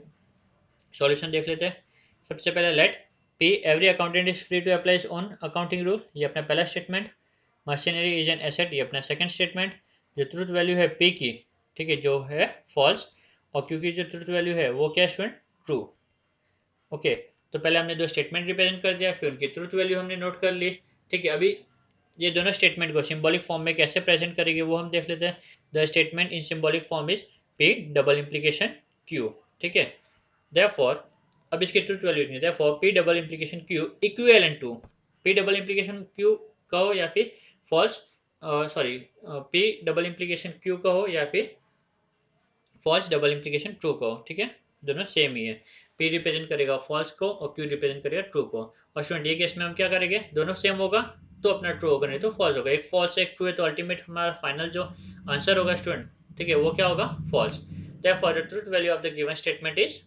S1: सॉल्यूशन देख लेते हैं. सबसे पहले let P every accountant is free to apply own accounting rule, ये अपना पहला statement. Machinery is an asset, ये अपना सेकंड स्टेटमेंट. जो ट्रूथ वैल्यू है पी की, ठीक है, जो है फॉल्स, और क्योंकि जो ट्रूथ वैल्यू है वो क्या स्टूडेंट? ट्रू. ओके, तो पहले हमने दो स्टेटमेंट रिप्रेजेंट कर दिया, फिर उनकी ट्रूथ वैल्यू हमने नोट कर ली. ठीक है, अभी ये दोनों स्टेटमेंट को सिंबॉलिक फॉर्म में कैसे प्रेजेंट करेंगे वो हम देख लेते हैं. The statement in symbolic form is P double implication Q. ठीक है, देयरफॉर अब इसकी ट्रूथ वैल्यू नहीं, therefore P double implication Q equivalent to. P double implication Q कहो या फिर false, sorry, P double implication Q कहो या फिर फॉल्स डबल इम्प्लीकेशन ट्रू को. ठीक है, दोनों सेम ही है. पी रिप्रेजेंट करेगा फॉल्स को और क्यू रिप्रेजेंट करेगा ट्रू को. और स्टूडेंट ये केस में हम क्या करेंगे? दोनों सेम होगा तो अपना ट्रू होगा, नहीं तो फॉल्स होगा. एक फॉल्स है एक ट्रू है, तो अल्टीमेट हमारा फाइनल जो आंसर होगा स्टूडेंट, ठीक है, वो क्या होगा? False. Therefore the truth value of the given statement is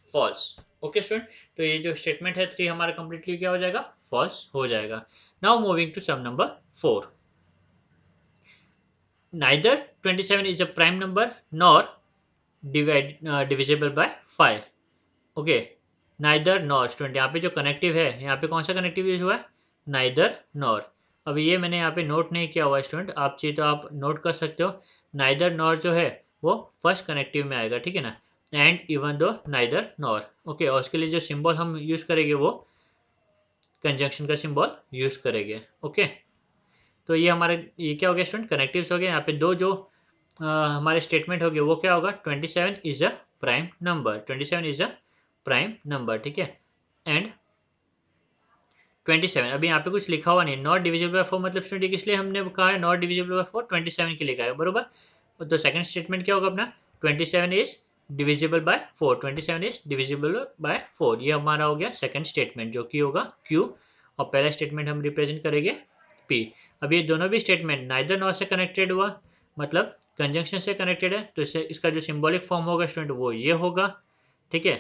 S1: false. Okay student, तो ये जो स्टेटमेंट है 3 हमारा कंप्लीटली क्या हो जाएगा? फॉल्स हो जाएगा. Now moving to sum number 4. Neither 27 is a prime number nor divisible by 5. Okay, neither nor student, यहाँ पे जो कनेक्टिव है यहाँ पे कौन सा कनेक्टिव यूज हुआ है? Neither nor. अभी ये मैंने यहाँ पे नोट नहीं किया हुआ है स्टूडेंट, आप चाहिए तो आप नोट कर सकते हो. नाइदर नॉर जो है वो फर्स्ट कनेक्टिव में आएगा. ठीक है ना, and even though neither nor. Okay, और उसके लिए जो सिंबल हम यूज करेंगे वो कंजंक्शन का सिंबल यूज करेंगे. ओके, तो ये हमारे ये क्या हो गया स्टूडेंट? कनेक्टिव्स हो गए. यहाँ पे दो जो हमारे स्टेटमेंट हो गए वो क्या होगा? 27 is a prime number. 27 is a prime number. ठीक है, एंड 27 अभी यहाँ पे कुछ लिखा हुआ नहीं. नॉट डिविजिबल बाय 4 मतलब स्टूडेंट इसलिए हमने कहा है नॉट डिविजिबल बाय 4 27 के लिए कहा है, बरोबर. तो सेकंड स्टेटमेंट क्या होगा अपना? 27 is divisible by 4. 27 is divisible by 4, ये हमारा हो गया सेकंड स्टेटमेंट जो कि होगा क्यू, और पहला स्टेटमेंट हम रिप्रेजेंट करेंगे पी. अब ये दोनों भी स्टेटमेंट नाइदर नॉर से कनेक्टेड हुआ, मतलब कंजंक्शन से कनेक्टेड है, तो इससे इसका जो सिंबॉलिक फॉर्म होगा स्टूडेंट वो ये होगा. ठीक है,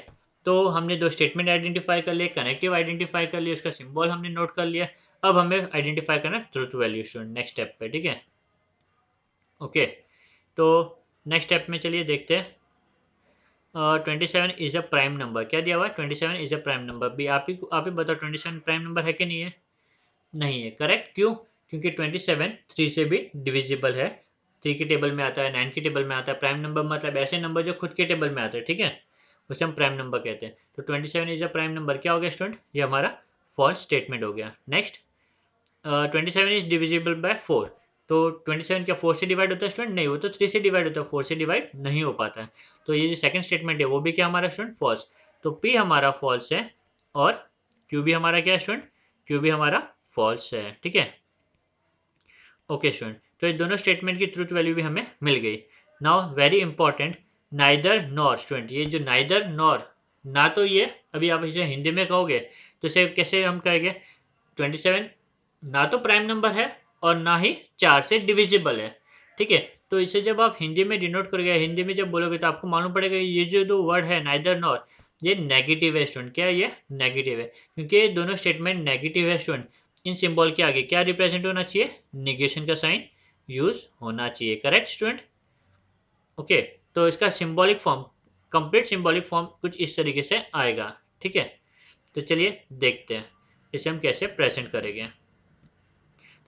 S1: तो हमने दो स्टेटमेंट आइडेंटिफाई कर लिए, कनेक्टिव आइडेंटिफाई कर लिया, उसका सिंबल हमने नोट कर लिया. अब हमें आइडेंटिफाई करना truth value student next step पे. ठीक है, ओके, तो नेक्स्ट स्टेप में चलिए देखते हैं. 27 इज अ प्राइम नंबर, क्या दिया हुआ है? 27 इज अ प्राइम नंबर. भी आप ही बताओ 27 प्राइम नंबर है कि नहीं है? नहीं है, करेक्ट. क्यों? क्योंकि 27 3 से भी डिविजिबल है. 3 की टेबल में आता है, 9 की टेबल में आता है. प्राइम नंबर मतलब ऐसे नंबर जो खुद के टेबल में आते हैं. ठीक है, उसे हम प्राइम नंबर कहते हैं. तो 27 इज अ प्राइम नंबर क्या हो गया स्टूडेंट? ये हमारा फॉल्स स्टेटमेंट हो गया. Next, 27 is divisible by 4. तो 27 क्या 4 से डिवाइड होता है स्टूडेंट? नहीं, वो तो 3 से डिवाइड होता है, 4 से डिवाइड नहीं हो पाता है. तो ये जो सेकंड स्टेटमेंट है वो भी क्या हमारा स्टूडेंट? फॉल्स. तो पी हमारा फॉल्स है, और क्यू भी हमारा क्या है स्टूडेंट? क्यू भी हमारा फॉल्स है. ठीक है, ओके स्टूडेंट, तो ये दोनों स्टेटमेंट की ट्रूथ वैल्यू भी हमें मिल गई। Now very important, neither nor student, ये जो नाइदर नॉर, ना तो ये, अभी आप इसे हिंदी में कहोगे तो इसे कैसे हम कहेंगे, 27 ना तो प्राइम नंबर है और ना ही 4 से डिविजिबल है, ठीक है। तो इसे जब आप हिंदी में डिनोट करोगे, हिंदी में जब बोलोगे तो आपको मालूम पड़ेगा ये जो दो वर्ड है नाइदर नॉर, ये नेगेटिव है स्टूडेंट। क्या है ये? नेगेटिव है, क्योंकि ये दोनों स्टेटमेंट नेगेटिव है स्टूडेंट। इन सिंबल के आगे क्या रिप्रेजेंट होना चाहिए? निगेशन का साइन यूज होना चाहिए, करेक्ट स्टूडेंट। ओके, तो इसका symbolic form, complete symbolic form कुछ इस तरीके से आएगा, ठीक है। तो चलिए देखते हैं इसे हम कैसे प्रेजेंट करेंगे।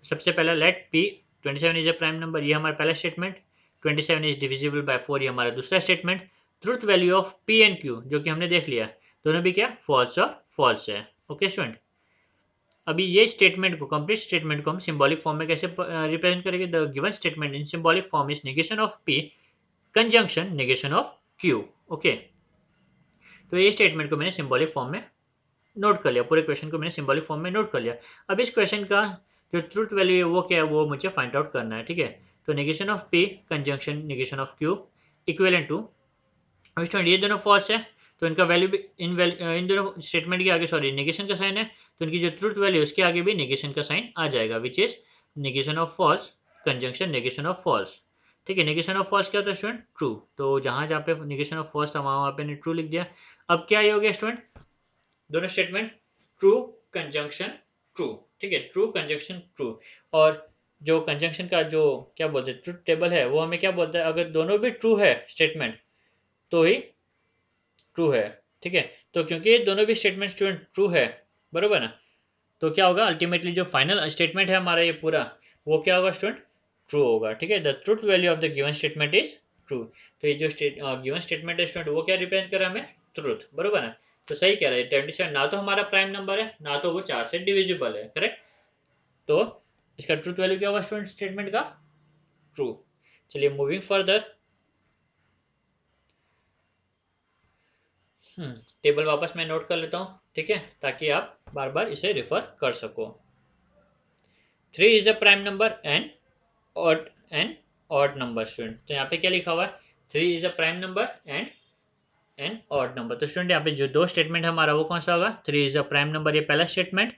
S1: सबसे पहला let P 27 is a prime number, ये हमारा पहला स्टेटमेंट। 27 इज डिविजिबल बाय 4, ये हमारा दूसरा statement. Truth value of P and Q जो कि हमने देख लिया, दोनों भी क्या फॉल्स और फॉल्स है। ओके स्टूडेंट, अभी ये स्टेटमेंट को, कंप्लीट स्टेटमेंट को हम सिंबॉलिक फॉर्म में कैसे रिप्रेजेंट करेंगे? The given statement in symbolic form is negation of P conjunction negation of Q. Okay, तो ये स्टेटमेंट को मैंने सिंबॉलिक फॉर्म में नोट कर लिया, पूरे क्वेश्चन को मैंने सिंबॉलिक फॉर्म में नोट कर लिया। अब इस क्वेश्चन का जो ट्रूथ वैल्यू है वो क्या है, वो मुझे फाइंड आउट करना है, ठीक है। तो negation of P conjunction negation of Q equivalent to, अब स्टूडेंट ये दोनों फॉल्स है तो इनका वैल्यू भी इन दोनों स्टेटमेंट के आगे सॉरी नेगेशन का साइन है, तो इनकी जो ट्रूथ वैल्यू उसके आगे भी नेगेशन का साइन आ जाएगा, which is negation of false conjunction negation of false, ठीक है। नेगेशन ऑफ फॉल्स क्या होता है स्टूडेंट? ट्रू। तो जहां जहाँ पे नेगेशन ऑफ फॉल्स था वहां पे ट्रू लिख दिया। अब क्या ये हो गया स्टूडेंट, दोनों स्टेटमेंट ट्रू कंजंक्शन ट्रू, ठीक है, ट्रू कंजंक्शन ट्रू। और जो कंजंक्शन का जो क्या बोलते हैं ट्रूथ टेबल है वो हमें क्या बोलता है, अगर दोनों भी ट्रू है स्टेटमेंट तो ही ट्रू है, ठीक है। तो क्योंकि ये दोनों भी स्टेटमेंट स्टूडेंट ट्रू है, बरोबर ना, तो क्या होगा अल्टीमेटली जो फाइनल स्टेटमेंट है हमारा ये पूरा, वो क्या होगा स्टूडेंट? ट्रू होगा, ठीक है। The truth value of the given statement is true. तो ये जो गिवन स्टेटमेंट है स्टूडेंट वो क्या रिप्रेजेंट कर रहा है हमें? ट्रूथ, बरोबर ना। तो सही कह रहा है 27 ना तो हमारा प्राइम नंबर है ना तो वो 4 से डिविजिबल है, करेक्ट। तो इसका ट्रूथ वैल्यू क्या होगा स्टूडेंट स्टेटमेंट का? ट्रू। चलिए मूविंग फर्दर, टेबल वापस मैं नोट कर लेता हूँ, ठीक है, ताकि आप बार बार इसे रिफर कर सको। 3 is a prime number and odd and odd number student, तो यहाँ पे क्या लिखा हुआ है? 3 is a prime number and an odd number. तो स्टूडेंट यहाँ पे जो दो स्टेटमेंट हमारा वो कौन सा होगा? 3 इज अ प्राइम नंबर, ये पहला statement,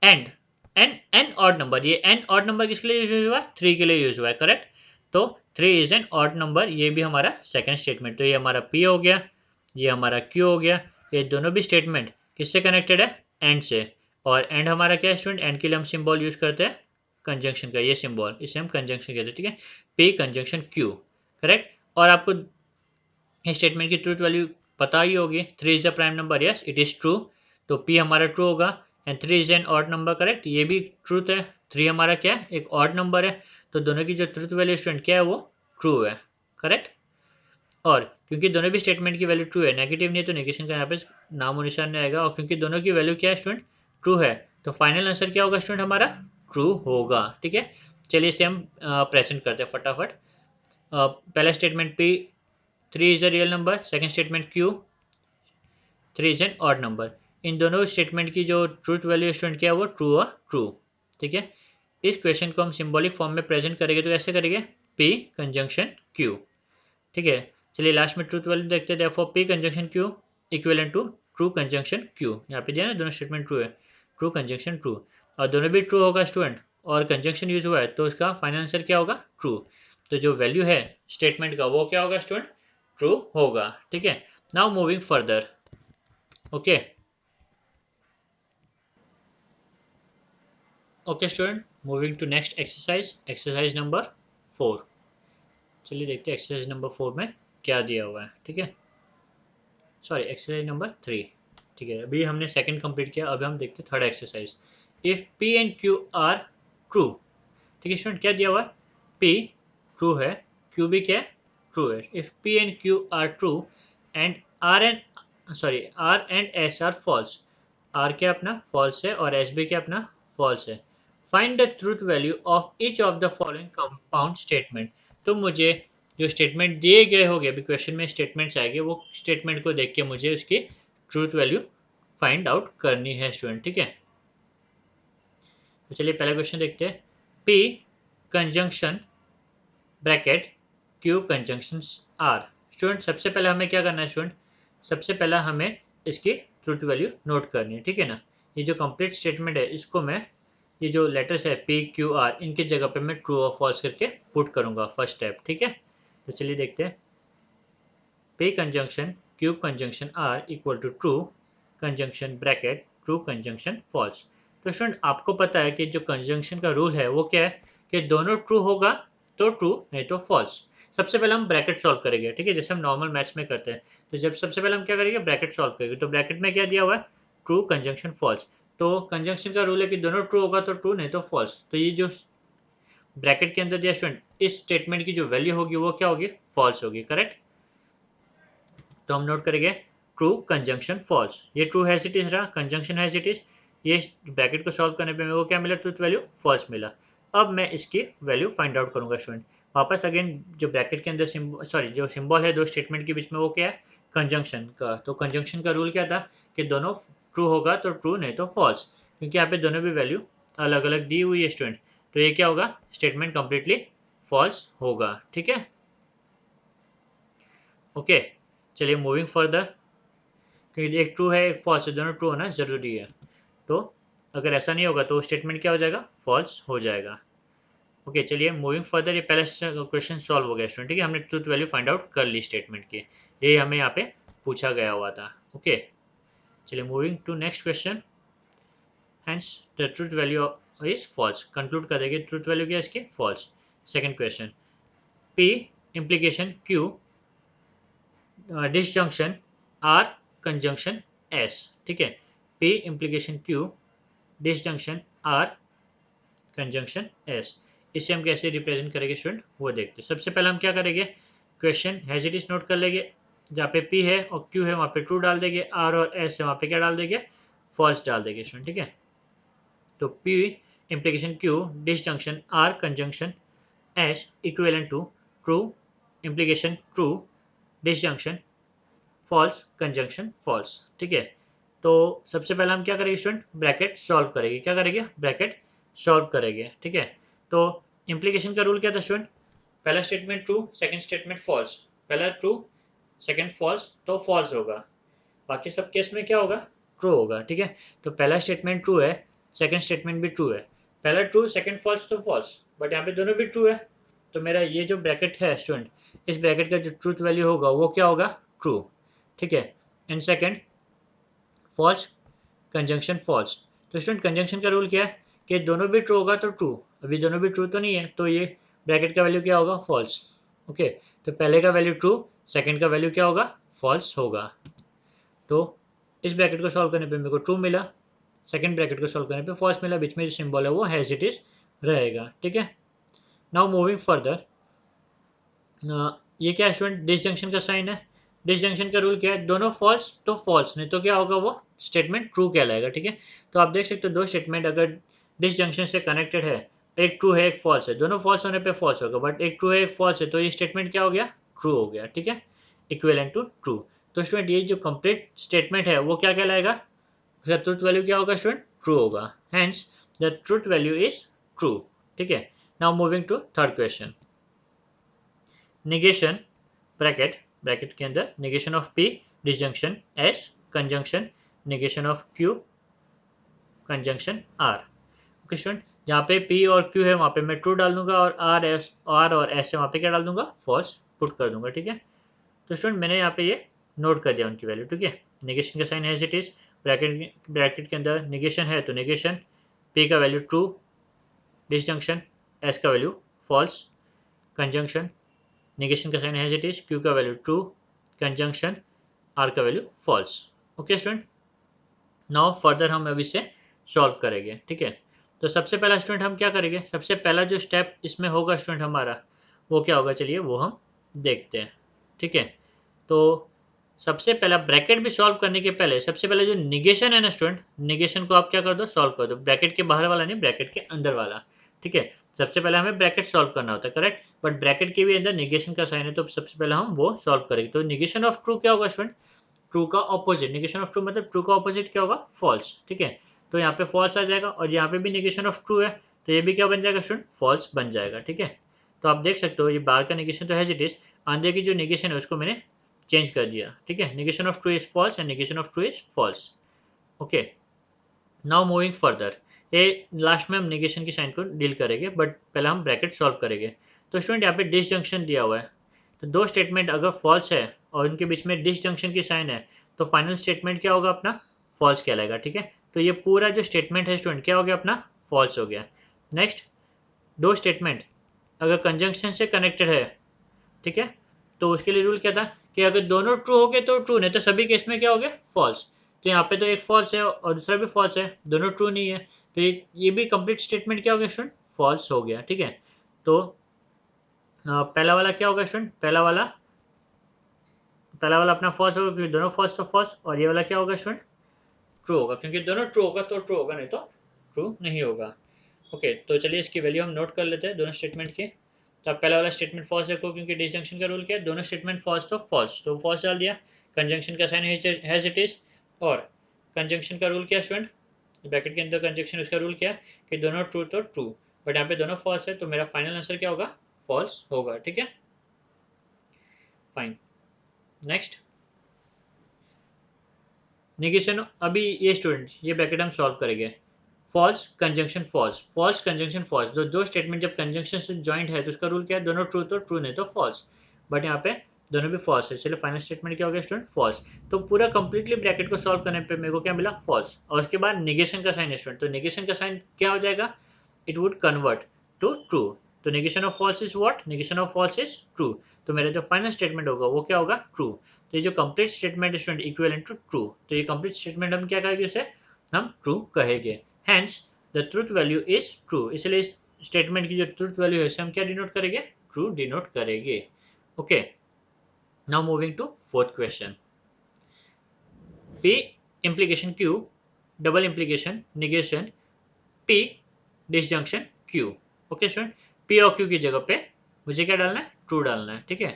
S1: and an an odd number, ये एन ऑड नंबर किसके लिए यूज हुआ है? 3 के लिए यूज हुआ है, करेक्ट। तो 3 इज एन ऑड नंबर, ये भी हमारा सेकंड स्टेटमेंट। तो ये हमारा पी हो गया, ये हमारा क्यू हो गया। ये दोनों भी स्टेटमेंट किससे कनेक्टेड है? एंड से। और एंड हमारा क्या है स्टूडेंट? एंड के लिए हम सिंबल यूज करते हैं कंजंक्शन का, ये सिंबल, इसे हम कंजंक्शन कहते हैं, ठीक है। P conjunction Q, correct. और आपको स्टेटमेंट की ट्रूथ वैल्यू पता ही होगी, 3 is the prime number, yes it is true. तो पी हमारा ट्रू होगा, and 3 is an odd number, correct, ये भी ट्रूथ है। 3 हमारा क्या है? एक ऑड नंबर है। तो दोनों की जो ट्रूथ वैल्यू स्टूडेंट क्या है? वो ट्रू है, करेक्ट। और क्योंकि दोनों भी स्टेटमेंट की वैल्यू ट्रू है, नेगेटिव नहीं है, तो नेगेशन का यहाँ पे नाम और निशान नहीं आएगा। और क्योंकि दोनों की वैल्यू क्या है स्टूडेंट? ट्रू है, तो फाइनल आंसर क्या होगा स्टूडेंट? हमारा ट्रू होगा, ठीक है। चलिए इसे हम प्रेजेंट करते हैं फटाफट। पहला statement P 3 is a real number, second statement Q 3 is an odd number. इन दोनों स्टेटमेंट की जो ट्रूथ वैल्यू स्टूडेंट क्या है? वो ट्रू और ट्रू, ठीक है। इस क्वेश्चन को हम सिंबॉलिक फॉर्म में प्रेजेंट करेंगे, तो कैसे करेंगे? पी कंजंक्शन क्यू, ठीक है। चलिए लास्ट में ट्रूथ वैल्यू देखते हैं, therefore P conjunction Q equivalent to true conjunction Q. यहाँ पे दिया ना दोनों स्टेटमेंट ट्रू है, ट्रू कंजंक्शन ट्रू, और दोनों भी ट्रू होगा स्टूडेंट, और कंजंक्शन यूज हुआ है तो इसका फाइनल आंसर क्या होगा? ट्रू। तो जो वैल्यू है स्टेटमेंट का वो क्या होगा स्टूडेंट? ट्रू होगा, ठीक है। Now moving further, okay okay student, moving to next exercise, exercise number 4। चलिए देखते हैं एक्सरसाइज नंबर 4 में क्या दिया हुआ है, ठीक है। सॉरी एक्सरसाइज नंबर 3, ठीक है। अभी हमने सेकंड कंप्लीट किया, अब हम देखते हैं third exercise. If P and Q are true, ठीक है स्टूडेंट, क्या दिया हुआ है? पी ट्रू है, क्यू भी क्या है? ट्रू है। If P and Q are true and R and R and S are false, R क्या अपना फॉल्स है और एस भी क्या अपना फॉल्स है, find the truth value of each of the following compound statement. तो मुझे जो स्टेटमेंट दिए गए होंगे, अभी क्वेश्चन में स्टेटमेंट्स आएंगे, वो स्टेटमेंट को देख के मुझे उसकी ट्रूथ वैल्यू फाइंड आउट करनी है स्टूडेंट, ठीक है। तो चलिए पहला क्वेश्चन देखते हैं। P conjunction bracket Q conjunction R. Student सबसे पहले हमें क्या करना है स्टूडेंट, सबसे पहला हमें इसकी ट्रूथ वैल्यू नोट करनी है, ठीक है ना। ये जो कंप्लीट स्टेटमेंट है इसको मैं, ये जो लेटर्स है पी क्यू आर, इनकी जगह पे मैं ट्रू और फॉल्स करके पुट करूंगा फर्स्ट स्टेप, ठीक है। तो चलिए देखते हैं। P conjunction Q conjunction R equal to true conjunction bracket true conjunction false. तो स्टूडेंट आपको पता है कि जो कंजंक्शन का रूल है वो क्या है कि दोनों ट्रू होगा तो ट्रू, नहीं तो फॉल्स। सबसे पहले हम ब्रैकेट सॉल्व करेंगे, ठीक है, जैसे हम नॉर्मल मैथ्स में करते हैं। तो जब सबसे पहले हम क्या करेंगे, ब्रैकेट सॉल्व करेंगे। तो ब्रैकेट में क्या दिया हुआ है, ट्रू कंजंक्शन फॉल्स। तो कंजंक्शन का रूल है कि दोनों ट्रू होगा तो ट्रू, नहीं तो फॉल्स। तो ये जो ब्रैकेट के अंदर दिया स्टूडेंट, इस स्टेटमेंट की जो वैल्यू होगी वो क्या होगी, फॉल्स होगी, करेक्ट। तो हम नोट करेंगे ट्रू कंजंक्शन फॉल्स। ये ट्रू हैज इट इज रहा, कंजंक्शन हैज इट इज। ये ब्रैकेट को सॉल्व करने पे मेरे को क्या मिला, ट्रूथ वैल्यू फॉल्स मिला। अब मैं इसकी वैल्यू फाइंड आउट करूंगा स्टूडेंट। वापस अगेन जो ब्रैकेट के अंदर सॉरी जो सिंबल है दो स्टेटमेंट के बीच में, वो क्या है, कंजंक्शन का। तो कंजंक्शन का रूल क्या था कि दोनों ट्रू होगा तो ट्रू, नहीं तो फॉल्स। क्योंकि यहाँ पे दोनों भी वैल्यू अलग अलग दी हुई है स्टूडेंट, तो ये क्या होगा, स्टेटमेंट कंप्लीटली फॉल्स होगा, ठीक है। ओके, चलिए मूविंग फर्दर। क्योंकि एक ट्रू है एक फॉल्स है, दोनों ट्रू होना जरूरी है। तो अगर ऐसा नहीं होगा तो स्टेटमेंट क्या हो जाएगा, फॉल्स हो जाएगा। ओके, चलिए मूविंग फर्दर। ये पहला क्वेश्चन सॉल्व हो गया स्टूडेंट, ठीक है। हमने ट्रूथ वैल्यू फाइंड आउट कर ली स्टेटमेंट की, ये हमें यहाँ पे पूछा गया हुआ था। ओके, चलिए moving to next question. Hence the truth value is false. Conclude कर देंगे ट्रूथ वैल्यू क्या है इसकी, false. Second question, P implication Q disjunction R conjunction S, ठीक है। P implication Q disjunction R conjunction S. इसे हम कैसे रिप्रेजेंट करेंगे स्टूडेंट, वो देखते हैं। सबसे पहले हम क्या करेंगे, question has it is note कर लेंगे। जहाँ पे पी है और क्यू है वहाँ पे ट्रू डाल देंगे, आर और एस है वहाँ पे क्या डाल देंगे, फॉल्स डाल देंगे स्टूडेंट, ठीक है। तो P implication Q disjunction R conjunction S equivalent to true implication true disjunction false conjunction false, ठीक है। तो सबसे पहले हम क्या करेंगे स्टूडेंट, ब्रैकेट सॉल्व करेंगे। क्या करेंगे, ब्रैकेट सॉल्व करेंगे, ठीक है। तो इम्प्लीकेशन का रूल क्या था स्टूडेंट, पहला statement true second statement false. पहला ट्रू सेकंड फॉल्स तो फॉल्स होगा, बाकी सब केस में क्या होगा, ट्रू होगा, ठीक है। तो पहला स्टेटमेंट ट्रू है, सेकंड स्टेटमेंट भी ट्रू है। पहला ट्रू सेकंड फॉल्स तो फॉल्स, बट यहाँ पे दोनों भी ट्रू है। तो मेरा ये जो ब्रैकेट है स्टूडेंट, इस ब्रैकेट का जो ट्रूथ वैल्यू होगा वो क्या होगा, ट्रू, ठीक है। And second false conjunction false. तो स्टूडेंट कंजंक्शन का रूल क्या है कि दोनों भी ट्रू होगा तो ट्रू। अभी दोनों भी ट्रू तो नहीं है, तो ये ब्रैकेट का वैल्यू क्या होगा, फॉल्स। ओके, तो पहले का वैल्यू ट्रू, सेकंड का वैल्यू क्या होगा, फॉल्स होगा। तो इस ब्रैकेट को सॉल्व करने पे मेरे को ट्रू मिला, सेकंड ब्रैकेट को सॉल्व करने पे फॉल्स मिला। बीच में जो सिंबल है वो हैज इट इज रहेगा, ठीक है। नाउ मूविंग फर्दर, ये क्या है स्टूडेंट, डिसजंक्शन का साइन है। डिसजंक्शन का रूल क्या है, दोनों फॉल्स तो फॉल्स, नहीं तो क्या होगा, वो स्टेटमेंट ट्रू कहलाएगा, ठीक है। तो आप देख सकते हो दो स्टेटमेंट अगर डिसजंक्शन से कनेक्टेड है, एक ट्रू है एक फॉल्स है, दोनों फॉल्स होने पे फॉल्स होगा, बट एक ट्रू है एक फॉल्स है तो ये स्टेटमेंट क्या हो गया, ट्रू हो गया, ठीक है, इक्विवेलेंट टू ट्रू। तो स्टूडेंट ये जो कंप्लीट स्टेटमेंट है वो क्या कहलाएगा, उसका ट्रूथ वैल्यू क्या होगा स्टूडेंट, ट्रू होगा। Hence the truth value is true, ठीक है। Now moving to third question, negation bracket, bracket के अंदर negation of P disjunction S conjunction negation of Q conjunction R. Okay student, जहाँ पे P और क्यू है वहाँ पे मैं ट्रू डाल दूंगा, और आर और एस है वहाँ पे क्या डाल दूंगा, फॉल्स पुट कर दूंगा, ठीक है। तो स्टूडेंट मैंने यहाँ पे ये नोट कर दिया उनकी वैल्यू, ठीक है। निगेशन का sign as it is, bracket के अंदर निगेशन है तो निगेशन, पी का वैल्यू ट्रू, डिसजंक्शन एस का वैल्यू फॉल्स, कंजंक्शन निगेशन का sign as it is, Q का वैल्यू ट्रू, कंजंक्शन आर का value false. Okay student, now further हम अभी से सॉल्व करेंगे, ठीक है। तो सबसे पहला स्टूडेंट हम क्या करेंगे, सबसे पहला जो स्टेप इसमें होगा स्टूडेंट हमारा, वो क्या होगा, चलिए वो हम देखते हैं, ठीक है। तो सबसे पहला ब्रैकेट भी सॉल्व करने के पहले सबसे पहले जो निगेशन है ना स्टूडेंट, निगेशन को आप क्या कर दो, सॉल्व कर दो। ब्रैकेट के बाहर वाला नहीं, ब्रैकेट के अंदर वाला, ठीक है। सबसे पहले हमें ब्रैकेट सॉल्व करना होता है, करेक्ट, बट ब्रैकेट के भी अंदर निगेशन का साइन है तो सबसे पहले हम वो सॉल्व करेंगे। तो निगेशन ऑफ ट्रू क्या होगा स्टूडेंट, ट्रू का ऑपोजिट, निगेशन ऑफ ट्रू मतलब ट्रू का ऑपोजिट क्या होगा, फॉल्स, ठीक है। तो यहाँ पे फॉल्स आ जाएगा, और यहाँ पे भी निगेशन ऑफ ट्रू है तो ये भी क्या बन जाएगा स्टूडेंट, फॉल्स बन जाएगा। ठीक है, तो आप देख सकते हो ये बार का नेगेशन तो हैज इट इज, आंधे की जो नेगेशन है उसको मैंने चेंज कर दिया। ठीक है, negation of true is false and negation of true is false. Okay, now moving further, ये लास्ट में हम नेगेशन की साइन को डील करेंगे, बट पहले हम ब्रैकेट सॉल्व करेंगे। तो स्टूडेंट यहाँ पे डिसजंक्शन दिया हुआ है, तो दो स्टेटमेंट अगर फॉल्स है और उनके बीच में डिसजंक्शन की साइन है तो फाइनल स्टेटमेंट क्या होगा अपना, फॉल्स कहलाएगा। ठीक है, तो ये पूरा जो स्टेटमेंट है स्टूडेंट क्या हो गया अपना, फॉल्स हो गया। नेक्स्ट, दो स्टेटमेंट अगर कंजंक्शन से कनेक्टेड है, ठीक है, तो उसके लिए रूल क्या था कि अगर दोनों ट्रू हो गए तो ट्रू, नहीं तो सभी केस में क्या हो गया, फॉल्स। तो यहाँ पे तो एक फॉल्स है और दूसरा भी फॉल्स है, दोनों ट्रू नहीं है, तो ये भी कंप्लीट स्टेटमेंट क्या हो गया स्टूडेंट, फॉल्स हो गया। ठीक है, तो पहला वाला क्या होगा स्टूडेंट, पहला वाला अपना फॉल्स होगा क्योंकि दोनों फॉल्स तो फॉल्स, और ये वाला क्या होगा स्टूडेंट, ट्रू होगा क्योंकि दोनों ट्रू होगा तो ट्रू होगा, नहीं तो ट्रू नहीं होगा। ओके, तो चलिए इसकी वैल्यू हम नोट कर लेते हैं दोनों स्टेटमेंट की। तो अब पहला वाला स्टेटमेंट फॉल्स रखो क्योंकि डिसजंक्शन का रूल क्या है, दोनों स्टेटमेंट फॉल्स तो फॉल्स, तो फॉल्स डाल दिया। कंजंक्शन का साइन हैज इट इज, और कंजंक्शन का रूल क्या है स्टूडेंट, ब्रैकेट के अंदर कंजंक्शन उसका रूल क्या है कि दोनों ट्रू तो ट्रू, बट यहाँ पे दोनों फॉल्स है तो मेरा फाइनल आंसर क्या होगा, फॉल्स होगा। ठीक है, फाइन। नेक्स्ट, नेगेशन, अभी ये स्टूडेंट ये ब्रैकेट हम सॉल्व करेंगे। False conjunction false, false conjunction false, दो स्टेटमेंट जब कंजंक्शन से जॉइंट है तो उसका रूल क्या है, दोनों ट्रू तो ट्रू, नहीं तो फॉल्स, बट यहाँ पे दोनों भी फॉल्स है। चलिए फाइनल स्टेटमेंट क्या हो गया स्टूडेंट, फॉल्स। तो पूरा कंप्लीटली ब्रैकेट को सॉल्व करने पे मेरे को क्या मिला, फॉल्स, और उसके बाद नेगेशन का साइन है स्टूडेंट, तो नेगेशन का साइन क्या हो जाएगा, it would convert to true. तो negation of false is what, negation of false is true, तो मेरा जो फाइनल स्टेटमेंट होगा वो क्या होगा, ट्रू। तो ये जो कंप्लीट स्टेटमेंट है स्टूडेंट इक्विवेलेंट टू ट्रू, तो ये कंप्लीट स्टेटमेंट हम क्या कहेंगे, इसे हम ट्रू कहेंगे। Hence the truth value is true, इसलिए इस स्टेटमेंट की जो ट्रूथ वैल्यू है इसे हम क्या डिनोट करेंगे, ट्रू डिनोट करेंगे। Okay, now moving to fourth question. P implication Q, double implication negation P disjunction Q। Okay student, P और Q की जगह पे मुझे क्या डालना है, ट्रू डालना है। ठीक है,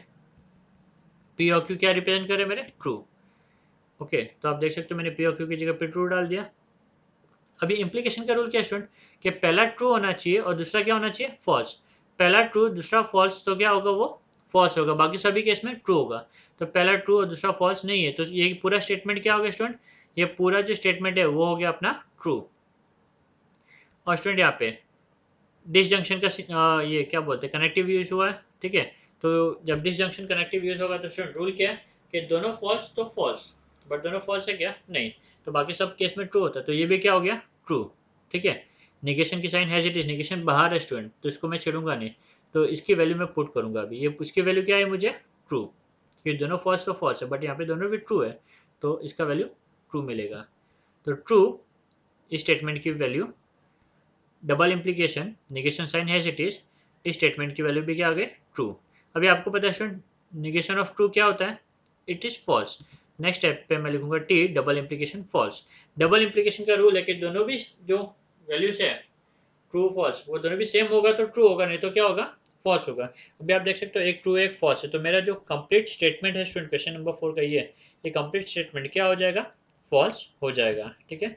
S1: P और Q क्या रिप्रेजेंट करे मेरे, ट्रू। ओके, तो आप देख सकते हो मैंने P और Q की जगह पे ट्रू डाल दिया। अभी इम्प्लीकेशन का रूल क्या है स्टूडेंट, कि पहला ट्रू होना चाहिए और दूसरा क्या होना चाहिए, फॉल्स। पहला ट्रू दूसरा फॉल्स तो क्या होगा, वो फॉल्स होगा, बाकी सभी केस में ट्रू होगा। तो पहला ट्रू और दूसरा फॉल्स नहीं है तो ये पूरा स्टेटमेंट क्या हो गया स्टूडेंट, ये पूरा जो स्टेटमेंट है वो हो गया अपना ट्रू। और स्टूडेंट यहाँ पे डिसजंक्शन का ये क्या बोलते हैं, कनेक्टिव यूज हुआ है। ठीक है, तो जब डिसजंक्शन कनेक्टिव यूज होगा तो स्टूडेंट रूल क्या है कि दोनों फॉल्स तो फॉल्स, बट दोनों फॉल्स है क्या, नहीं, तो बाकी सब केस में ट्रू होता है, तो ये भी क्या हो गया, ट्रू। ठीक है, नेगेशन की sign has it is, negation बाहर है स्टूडेंट तो इसको मैं छेड़ूंगा नहीं, तो इसकी वैल्यू मैं पुट करूंगा अभी, ये इसकी वैल्यू क्या है मुझे, ट्रू, ये दोनों फॉल्स तो फॉल्स है बट यहाँ पे दोनों भी ट्रू है तो इसका वैल्यू ट्रू मिलेगा। तो ट्रू इस स्टेटमेंट की value, double implication negation sign has it is, इस स्टेटमेंट की वैल्यू भी क्या आ गई, ट्रू। अभी आपको पता है स्टूडेंट निगेशन ऑफ ट्रू क्या होता है, it is false. Next step पे मैं लिखूंगा T double implication false. Double implication का रूल है कि दोनों भी जो वैल्यूज है ट्रू फॉल्स वो दोनों भी सेम होगा तो ट्रू होगा, नहीं तो क्या होगा, फॉल्स होगा। अभी आप देख सकते हो एक ट्रू एक फॉल्स है, तो मेरा जो कंप्लीट स्टेटमेंट है स्टूडेंट क्वेश्चन नंबर 4 का ये कंप्लीट स्टेटमेंट क्या हो जाएगा, फॉल्स हो जाएगा। ठीक है,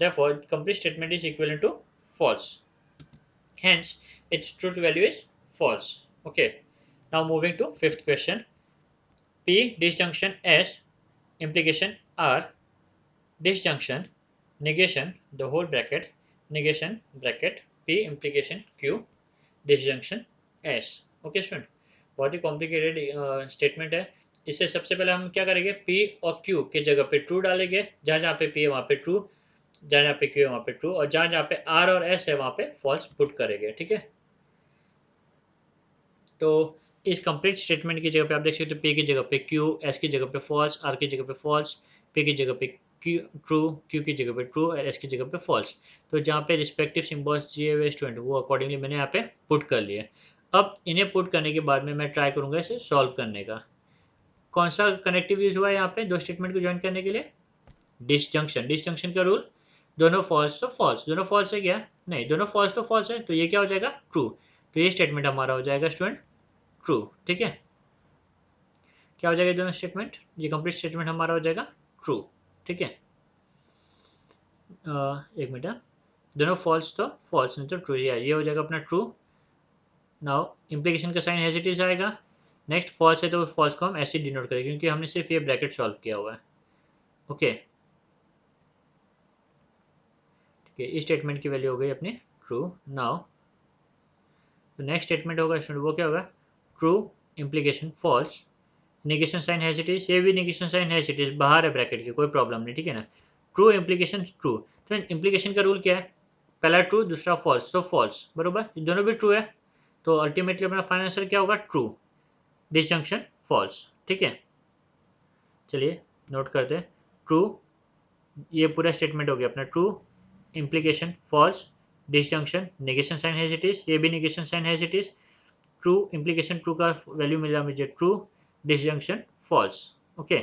S1: therefore complete statement is equivalent to false, hence its truth value is false. Okay, now moving to fifth question. P disjunction S, implication R, disjunction, negation the whole bracket, negation bracket P implication Q, disjunction S. Okay student, बहुत ही complicated statement है। इससे सबसे पहले हम क्या करेंगे, P और Q की जगह पे ट्रू डालेंगे, जहाँ जहाँ पे P है वहाँ पे ट्रू, जहाँ जहाँ पे Q है वहाँ पे ट्रू, और जहाँ जहाँ पे R और S है वहाँ पे फॉल्स पुट करेंगे। ठीक है, तो इस कंप्लीट स्टेटमेंट की जगह पे आप देख सकते हो P की जगह पे Q, S की जगह पे फॉल्स, R की जगह पे फॉल्स, P की जगह पे Q ट्रू, Q की जगह पे ट्रू और S की जगह पे फॉल्स। तो जहाँ पे रिस्पेक्टिव सिम्बॉल्स दिए हुए स्टूडेंट वो अकॉर्डिंगली मैंने यहाँ पे पुट कर लिए। अब इन्हें पुट करने के बाद में मैं ट्राई करूँगा इसे सॉल्व करने का। कौन सा कनेक्टिव यूज हुआ है यहाँ पे दो स्टेटमेंट को ज्वाइन करने के लिए, डिसजंक्शन। डिसजंक्शन का रूल, दोनों फॉल्स तो फॉल्स, दोनों फॉल्स है क्या, नहीं, दोनों फॉल्स तो फॉल्स है तो ये क्या हो जाएगा, ट्रू। तो ये स्टेटमेंट हमारा हो जाएगा स्टूडेंट ट्रू। ठीक है, क्या हो जाएगा दोनों स्टेटमेंट, ये कंप्लीट स्टेटमेंट हमारा हो जाएगा ट्रू। ठीक है, एक मिनट, दोनों फॉल्स तो फॉल्स, नहीं तो ट्रू, ये हो जाएगा अपना ट्रू। नाउ इम्प्लीकेशन का साइन एज इट इज आएगा। नेक्स्ट फॉल्स है तो फॉल्स को हम ऐसे डिनोट करेंगे क्योंकि हमने सिर्फ ये ब्रैकेट सॉल्व किया हुआ है। ओके, ठीक है, इस स्टेटमेंट की वैल्यू हो गई अपनी ट्रू। नाउ तो नेक्स्ट स्टेटमेंट होगा स्टूडेंट, वो क्या होगा, true implication false, negation sign has it is, ये भी negation sign has it is, बाहर है ब्रैकेट के, कोई प्रॉब्लम नहीं, ठीक है ना। ट्रू इम्प्लीकेशन ट्रू, तो इम्प्लीकेशन का रूल क्या है, पहला ट्रू दूसरा फॉल्स, तो फॉल्स बरोबर, ये दोनों भी ट्रू है, तो अल्टीमेटली अपना फाइनल आंसर क्या होगा, ट्रू, डिसजंक्शन फॉल्स, ठीक है। चलिए नोट करते हैं, ट्रू, ये पूरा स्टेटमेंट हो गया अपना, true implication false, disjunction negation sign has it is, ये भी negation sign has it is, true implication true का वैल्यू मिला मुझे ट्रू, डिसजंक्शन फॉल्स। ओके,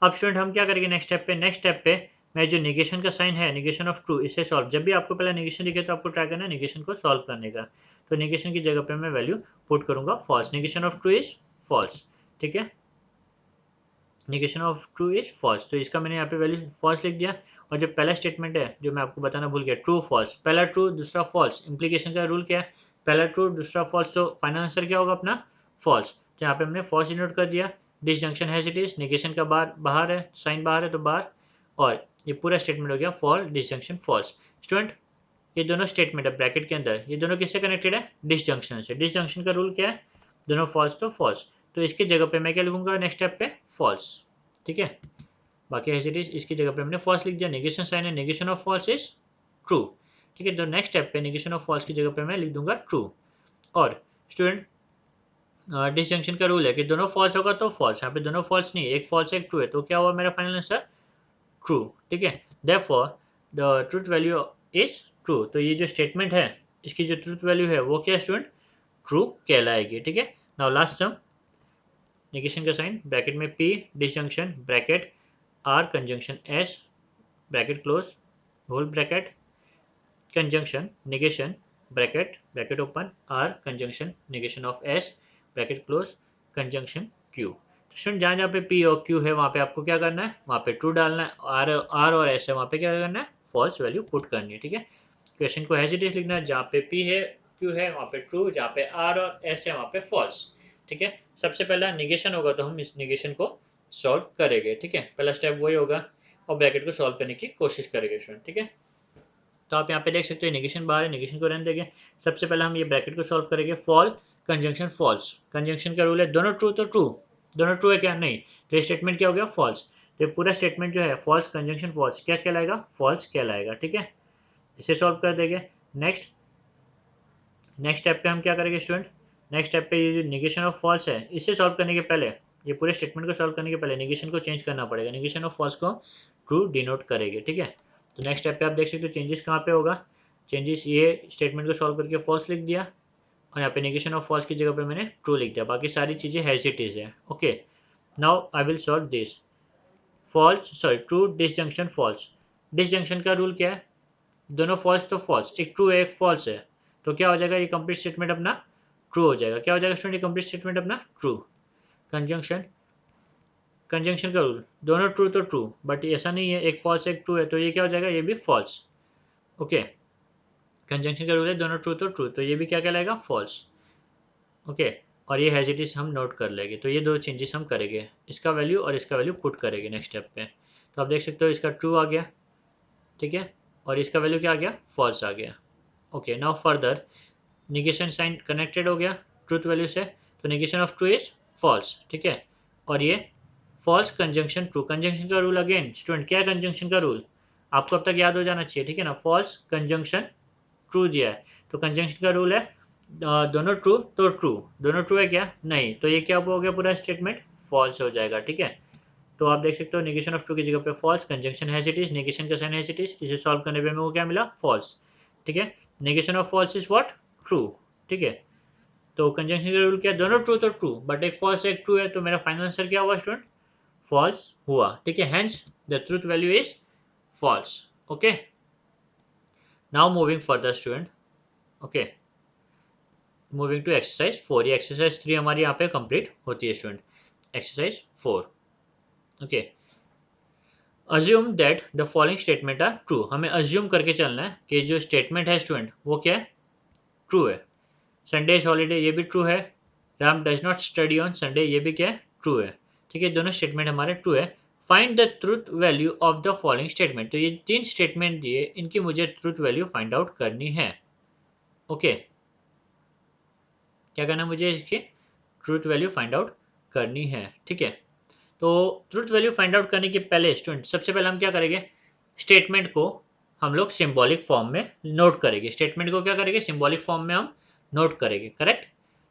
S1: अब स्टूडेंट हम क्या करेंगे नेक्स्ट स्टेप पे, नेक्स्ट स्टेप पे मैं जो निगेशन का साइन है, निगेशन ऑफ ट्रू, इसे सॉल्व, जब भी आपको पहला निगेशन दिखे तो आपको ट्राई करना है निगेशन को सॉल्व करने का, तो निगेशन की जगह पे मैं वैल्यू पुट करूंगा false, negation of true is false, ठीक है, negation of true is false, तो इसका मैंने यहाँ पे वैल्यू फॉल्स लिख दिया। और जो पहला स्टेटमेंट है जो मैं आपको बताना भूल गया, ट्रू फॉल्स, पहला ट्रू दूसरा फॉल्स, इम्प्लीकेशन का रूल क्या है, पहला ट्रू दूसरा फॉल्स, तो फाइनल आंसर क्या होगा अपना फॉल्स, तो यहाँ पे हमने फॉल्स डिनोट कर दिया, disjunction has it is, negation का बाहर है, साइन बाहर है तो बाहर, और ये पूरा स्टेटमेंट हो गया फॉल्स, डिसजंक्शन फॉल्स। स्टूडेंट ये दोनों स्टेटमेंट है ब्रैकेट के अंदर, ये दोनों किससे कनेक्टेड है, डिसजंक्शन से, डिसजंक्शन का रूल क्या है, दोनों फॉल्स तो फॉल्स, तो इसकी जगह पे मैं क्या लिखूंगा नेक्स्ट स्टेप पे, फॉल्स, ठीक है। बाकी एज इट इज इसकी जगह पे हमने फॉल्स लिख दिया, नेगेशन साइन है, negation of false is true, ठीक है, तो नेक्स्ट स्टेप पे नेगेशन ऑफ फॉल्स की जगह पे मैं लिख दूंगा ट्रू। और स्टूडेंट डिसजंक्शन का रूल है कि दोनों फॉल्स होगा तो फॉल्स, यहाँ पे दोनों फॉल्स नहीं है, एक फॉल्स है एक ट्रू है, तो क्या हुआ मेरा फाइनल आंसर ट्रू, ठीक है, therefore the truth value is true, तो ये जो स्टेटमेंट है इसकी जो ट्रूथ वैल्यू है वो क्या स्टूडेंट ट्रू कहलाएगी, ठीक है। नाउ लास्ट सम, नेगेशन का साइन ब्रैकेट में P, disjunction bracket R, conjunction S, bracket close, whole bracket, conjunction negation bracket, bracket open R, conjunction negation of S, bracket close, conjunction Q. तो student जहाँ जहाँ पे P और Q है वहाँ पे आपको क्या करना है, वहाँ पे ट्रू डालना है, आर आर और एस है वहाँ पे क्या करना है, फॉल्स वैल्यू पुट करनी है, ठीक है। क्वेश्चन को हेजिटेट लिखना है, जहाँ पे पी है क्यू है वहाँ पे ट्रू, जहाँ पे आर और एस है वहाँ पे फॉल्स, ठीक है। सबसे पहला निगेशन होगा तो हम इस निगेशन को सॉल्व करेंगे, ठीक है, पहला स्टेप वही होगा, और ब्रैकेट को सॉल्व करने की कोशिश करेंगे स्टूडेंट, ठीक है। तो आप यहाँ पे देख सकते हो नेगेशन बाहर है, नेगेशन को रहने देंगे। सबसे पहले हम ये ब्रैकेट को सॉल्व करेंगे, फॉल कंजंक्शन फॉल्स, कंजंक्शन का रूल है दोनों ट्रू तो ट्रू, दोनों ट्रू है क्या, नहीं, तो ये स्टेटमेंट क्या हो गया फॉल्स, तो ये पूरा स्टेटमेंट जो है फॉल्स कंजंक्शन फॉल्स क्या कहलाएगा, फॉल्स कहलाएगा, ठीक है, इसे सॉल्व कर देंगे। नेक्स्ट नेक्स्ट स्टेप पे हम क्या करेंगे स्टूडेंट, नेक्स्ट स्टेप पे ये जो निगेशन ऑफ फॉल्स है इसे सॉल्व करने के पहले, ये पूरे स्टेटमेंट को सॉल्व करने के पहले निगेशन को चेंज करना पड़ेगा, निगेशन ऑफ फॉल्स को ट्रू डिनोट करेंगे, ठीक है। तो नेक्स्ट स्टेप पे आप देख सकते हो चेंजेस कहाँ पे होगा, चेंजेस ये स्टेटमेंट को सॉल्व करके फॉल्स लिख दिया, और यहाँ पे निगेशन ऑफ फॉल्स की जगह पे मैंने ट्रू लिख दिया, बाकी सारी चीज़ें हैज इट इज है। Okay, now I will solve this, false sorry true disjunction false, disjunction का रूल क्या है, दोनों फॉल्स तो फॉल्स, एक ट्रू है एक फॉल्स है, तो क्या हो जाएगा ये कंप्लीट स्टेटमेंट अपना ट्रू हो जाएगा, क्या हो जाएगा स्टूडेंट, कंप्लीट स्टेटमेंट अपना ट्रू। कंजंक्शन, कंजंक्शन का रूल दोनों ट्रू तो ट्रू, बट ऐसा नहीं है एक फॉल्स एक ट्रू है, तो ये क्या हो जाएगा, ये भी फॉल्स। ओके, कंजंक्शन का रूल है दोनों ट्रू तो ट्रू, तो ये भी क्या कहलाएगा फॉल्स। ओके, और ये हेजिटिस हम नोट कर लेंगे, तो ये दो चेंजेस हम करेंगे, इसका वैल्यू और इसका वैल्यू पुट करेंगे नेक्स्ट स्टेप पे, तो आप देख सकते हो इसका ट्रू आ गया, ठीक है, और इसका वैल्यू क्या आ गया, फॉल्स आ गया। Okay, now further negation sign connected हो गया ट्रूथ वैल्यू से, तो negation of true is false, ठीक है, और ये फॉल्स कंजंक्शन ट्रू, कंजंक्शन का रूल अगेन स्टूडेंट क्या है, कंजंक्शन का रूल आपको अब तक याद हो जाना चाहिए, ठीक है ना, फॉल्स कंजंक्शन ट्रू दिया है, तो कंजंक्शन का रूल है दोनों ट्रू तो ट्रू, दोनों ट्रू है क्या, नहीं, तो ये क्या हो गया पूरा स्टेटमेंट फॉल्स हो जाएगा, ठीक है। तो आप देख सकते हो निगेशन ऑफ ट्रू की जगह पे false, conjunction as it is, negation का साइन हैज इट इज, इसे सॉल्व करने पे मेरे को क्या मिला फॉल्स, ठीक है, negation of false is what true, ठीक है। तो कंजंक्शन का रूल क्या है, दोनों ट्रू तो ट्रू, बट एक फॉल्स एक ट्रू है, तो मेरा फाइनल आंसर क्या हुआ स्टूडेंट, फॉल्स हुआ, ठीक है, hence the truth value is false. Okay, now moving further student, okay, moving to exercise 4, ये एक्सरसाइज 3 हमारी यहाँ पे कंप्लीट होती है student, exercise 4। Okay, assume that the following statement are true, हमें अज्यूम करके चलना है कि जो स्टेटमेंट है स्टूडेंट वो क्या है, ट्रू है। संडे इज हॉलीडे ये भी ट्रू है, Ram does not study on Sunday ये भी क्या है, ट्रू है। ठीक है, दोनों स्टेटमेंट हमारे ट्रू है। Find the truth value of the following statement, तो ये 3 स्टेटमेंट दिए, इनकी मुझे ट्रूथ वैल्यू फाइंड आउट करनी है। ओके, क्या करना है मुझे, इसकी ट्रूथ वैल्यू फाइंड आउट करनी है। ठीक है, तो ट्रूथ वैल्यू फाइंड आउट करने के पहले स्टूडेंट सबसे पहले हम क्या करेंगे, स्टेटमेंट को हम लोग सिंबॉलिक फॉर्म में नोट करेंगे। स्टेटमेंट को क्या करेंगे, सिंबॉलिक फॉर्म में हम नोट करेंगे, करेक्ट।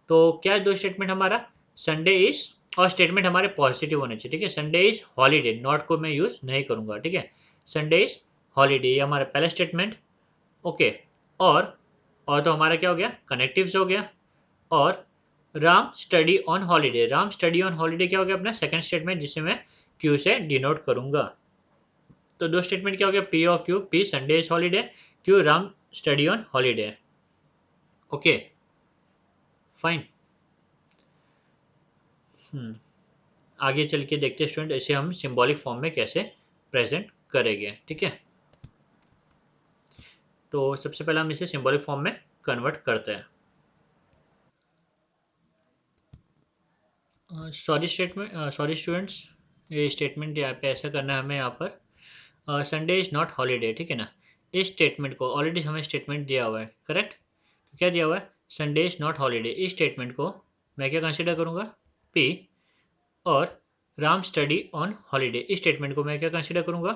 S1: तो क्या है दो स्टेटमेंट हमारा, संडे इज, और स्टेटमेंट हमारे पॉजिटिव होने चाहिए। ठीक है, संडे इज हॉलीडे, नॉट को मैं यूज नहीं करूंगा। ठीक है, संडे इज हॉलीडे ये हमारा पहला स्टेटमेंट। ओके, और तो हमारा क्या हो गया, कनेक्टिव्स हो गया। और Ram study on holiday, Ram study on holiday क्या हो गया अपना सेकंड स्टेटमेंट, जिसे मैं क्यू से डिनोट करूंगा। तो दो स्टेटमेंट क्या हो गया, पी और Q, P Sunday is holiday, Q Ram study on holiday. Okay fine. आगे चल के देखते हैं स्टूडेंट इसे हम सिंबॉलिक फॉर्म में कैसे प्रेजेंट करेंगे। ठीक है, तो सबसे पहले हम इसे सिंबॉलिक फॉर्म में कन्वर्ट करते हैं। सॉरी स्टूडेंट्स, ये स्टेटमेंट यहाँ पे ऐसा करना है हमें, यहाँ पर संडे इज नॉट हॉलीडे। ठीक है ना, इस स्टेटमेंट को ऑलरेडी हमें स्टेटमेंट दिया हुआ है, करेक्ट। तो क्या दिया हुआ है, संडे इज नॉट हॉलीडे, इस स्टेटमेंट को मैं क्या कंसिडर करूंगा, पी। और राम स्टडी ऑन हॉलीडे, इस स्टेटमेंट को मैं क्या कंसिडर करूंगा,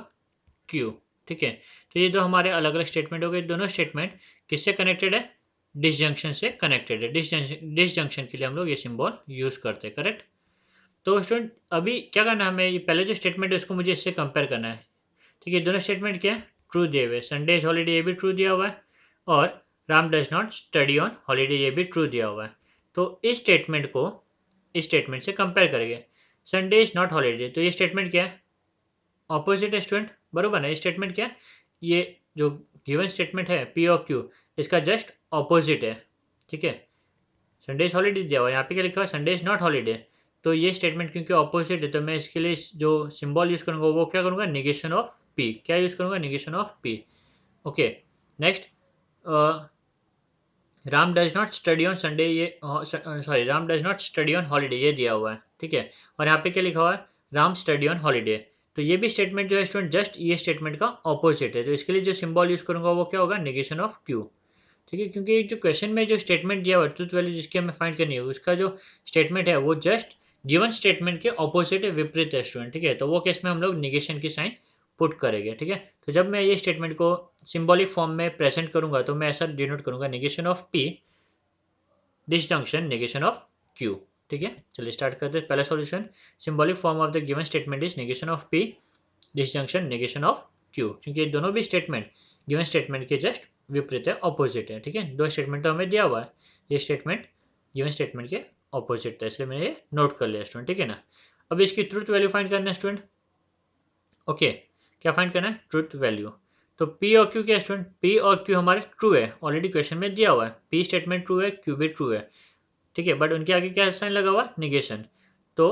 S1: क्यू। ठीक है, तो ये दो हमारे अलग अलग स्टेटमेंट हो गए। दोनों स्टेटमेंट किससे कनेक्टेड है, डिसजंक्शन से कनेक्टेड है। डिसजंक्शन के लिए हम लोग ये सिंबल यूज करते हैं, करेक्ट। तो स्टूडेंट अभी क्या करना है हमें, ये पहले जो स्टेटमेंट है उसको मुझे इससे कंपेयर करना है। ठीक है, दोनों स्टेटमेंट क्या है, ट्रू दिए हुए, संडे इज हॉलीडे ये भी ट्रू दिया हुआ है, और Ram does not study on holiday ये भी ट्रू दिया हुआ है। तो इस स्टेटमेंट को इस स्टेटमेंट से कंपेयर करेंगे। संडे इज नॉट हॉलीडे, तो ये स्टेटमेंट क्या है, ऑपोजिट है स्टूडेंट, बरोबर है। स्टेटमेंट क्या है, ये जो गिवन स्टेटमेंट है पी और क्यू, इसका जस्ट ऑपोजिट है। ठीक है, संडे इज हॉलीडे दिया हुआ है, यहाँ पे क्या लिखा हुआ है, संडे इज नॉट हॉलीडे। तो ये स्टेटमेंट क्योंकि ऑपोजिट है, तो मैं इसके लिए जो सिंबल यूज करूंगा वो क्या करूंगा, निगेशन ऑफ पी। क्या यूज करूंगा, negation of P. Okay, next, Ram does not study on Sunday, ये sorry, Ram does not study on holiday ये दिया हुआ है। ठीक है, और यहाँ पे क्या लिखा हुआ है, राम स्टडी ऑन हॉलीडे। तो ये भी स्टेटमेंट जो है स्टूडेंट जस्ट ये स्टेटमेंट का ऑपोजिट है, तो इसके लिए जो सिंबल यूज करूंगा वो क्या होगा, निगेशन ऑफ क्यू। ठीक है, क्योंकि जो क्वेश्चन में जो स्टेटमेंट दिया हुआ है ट्रूथ वैल्यू जिसकी हमें फाइंड करनी है, उसका जो स्टेटमेंट है वो जस्ट गिवन स्टेटमेंट के ऑपोजिट है, विपरीत है स्टूडेंट। ठीक है, तो वो केस में हम लोग निगेशन की साइन पुट करेंगे। ठीक है, तो जब मैं ये स्टेटमेंट को सिंबॉलिक फॉर्म में प्रेजेंट करूंगा तो मैं ऐसा डिनोट करूंगा, negation of P disjunction negation of Q. ठीक है, चलिए स्टार्ट करते हैं। पहला solution, symbolic form of the given statement is negation of P disjunction negation of Q, क्योंकि ये दोनों भी स्टेटमेंट गिवन स्टेटमेंट के जस्ट विपरीत है, ऑपोजिट है। ठीक है, दो स्टेटमेंट तो हमें दिया हुआ है, ये स्टेटमेंट गिवन स्टेटमेंट के ऑपोजिट था, इसलिए मैंने ये नोट कर लिया स्टूडेंट। ठीक है ना, अब इसकी ट्रूथ वैल्यू फाइंड करना है स्टूडेंट। ओके, क्या फाइंड करना है, ट्रूथ वैल्यू। तो पी और क्यू क्या स्टूडेंट, पी और क्यू हमारे ट्रू है, ऑलरेडी क्वेश्चन में दिया हुआ है, पी स्टेटमेंट ट्रू है, क्यू भी ट्रू है। ठीक है, बट उनके आगे क्या साइन लगा हुआ, निगेशन। तो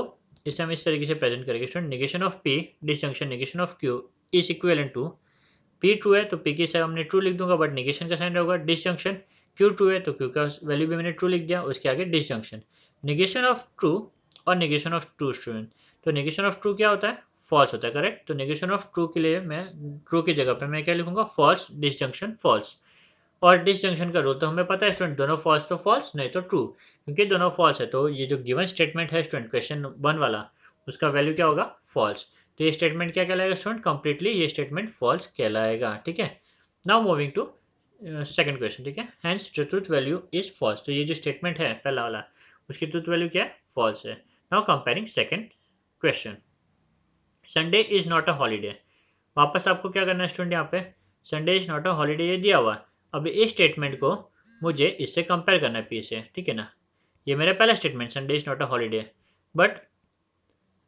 S1: इसे हम इस तरीके से प्रेजेंट करेंगे student, negation of P disjunction negation of Q is equivalent to, P true है तो पी की साइड हमने ट्रू लिख दूंगा, बट निगेशन का साइन होगा डिसजंक्शन। क्यू ट्रू है तो क्यू का वैल्यू भी मैंने ट्रू लिख दिया, उसके आगे डिसजंक्शन। निगेशन ऑफ ट्रू और निगेशन ऑफ ट्रू स्टूडेंट, तो निगेशन ऑफ ट्रू क्या होता है, फॉल्स होता है, करेक्ट। तो निगेशन ऑफ ट्रू के लिए मैं ट्रू की जगह पे मैं क्या लिखूंगा, फॉल्स डिसजंक्शन फॉल्स। और डिसजंक्शन का रूल तो हमें पता है स्टूडेंट, दोनों फॉल्स तो फॉल्स नहीं तो ट्रू, क्योंकि दोनों फॉल्स है तो ये जो गिवन स्टेटमेंट है स्टूडेंट क्वेश्चन 1 वाला, उसका वैल्यू क्या होगा, फॉल्स। तो ये स्टेटमेंट क्या कहलाएगा स्टूडेंट, कंप्लीटली ये स्टेटमेंट फॉल्स कहलाएगा। ठीक है, now moving to second question. ठीक है, hence the truth value is false, तो ये जो स्टेटमेंट है पहला वाला, उसकी ट्रूथ वैल्यू क्या है, फॉल्स है। Now comparing second question, Sunday is not a holiday. वापस आपको क्या करना है स्टूडेंट, यहाँ पे Sunday is not a holiday ये दिया हुआ है। अब इस स्टेटमेंट को मुझे इससे कंपेयर करना है पी से। ठीक है ना, ये मेरा पहला statement, Sunday is not a holiday, but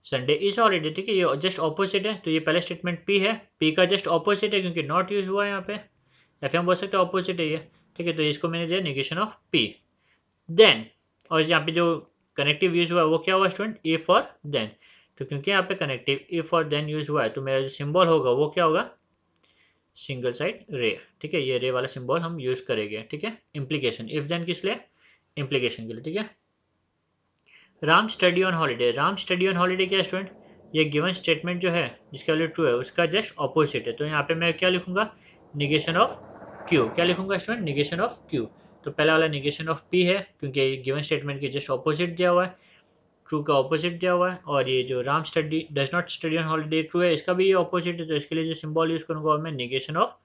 S1: Sunday is holiday. ठीक है, ये जस्ट ऑपोजिट है, तो ये पहला स्टेटमेंट पी है, पी का जस्ट ऑपोजिट है क्योंकि नॉट यूज हुआ है यहाँ पे, या फिर हम बोल सकते हैं ऑपोजिट है ये। ठीक है, तो इसको मैंने दिया निगेशन ऑफ पी। देन, और यहाँ पे जो कनेक्टिव यूज हुआ है वो क्या हुआ स्टूडेंट, ए फॉर देन। तो क्योंकि यहाँ पे कनेक्टिव इफ और देन यूज हुआ है तो मेरा जो सिंबल होगा वो क्या होगा, सिंगल साइड रे। ठीक है, ये रे वाला सिंबल हम यूज करेंगे। ठीक है, इम्प्लीकेशन, इफ देन किस लिए, इम्प्लीकेशन के लिए। ठीक है, Ram study on holiday, Ram study on holiday क्या स्टूडेंट, ये गिवन स्टेटमेंट जो है जिसका वैल्यू ट्रू है उसका जस्ट ऑपोजिट है। तो यहाँ पे मैं क्या लिखूंगा, निगेशन ऑफ क्यू। क्या लिखूंगा स्टूडेंट, निगेशन ऑफ क्यू। तो पहला वाला निगेशन ऑफ पी है क्योंकि गिवन स्टेटमेंट के जस्ट ऑपोजिट दिया हुआ है, ट्रू का ऑपोजिट दिया हुआ है। और ये जो Ram study does not study on holiday true है, इसका भी ये ऑपोजिट है। तो इसके लिए जो सिंबल यूज करूंगा मैं निगेशन ऑफ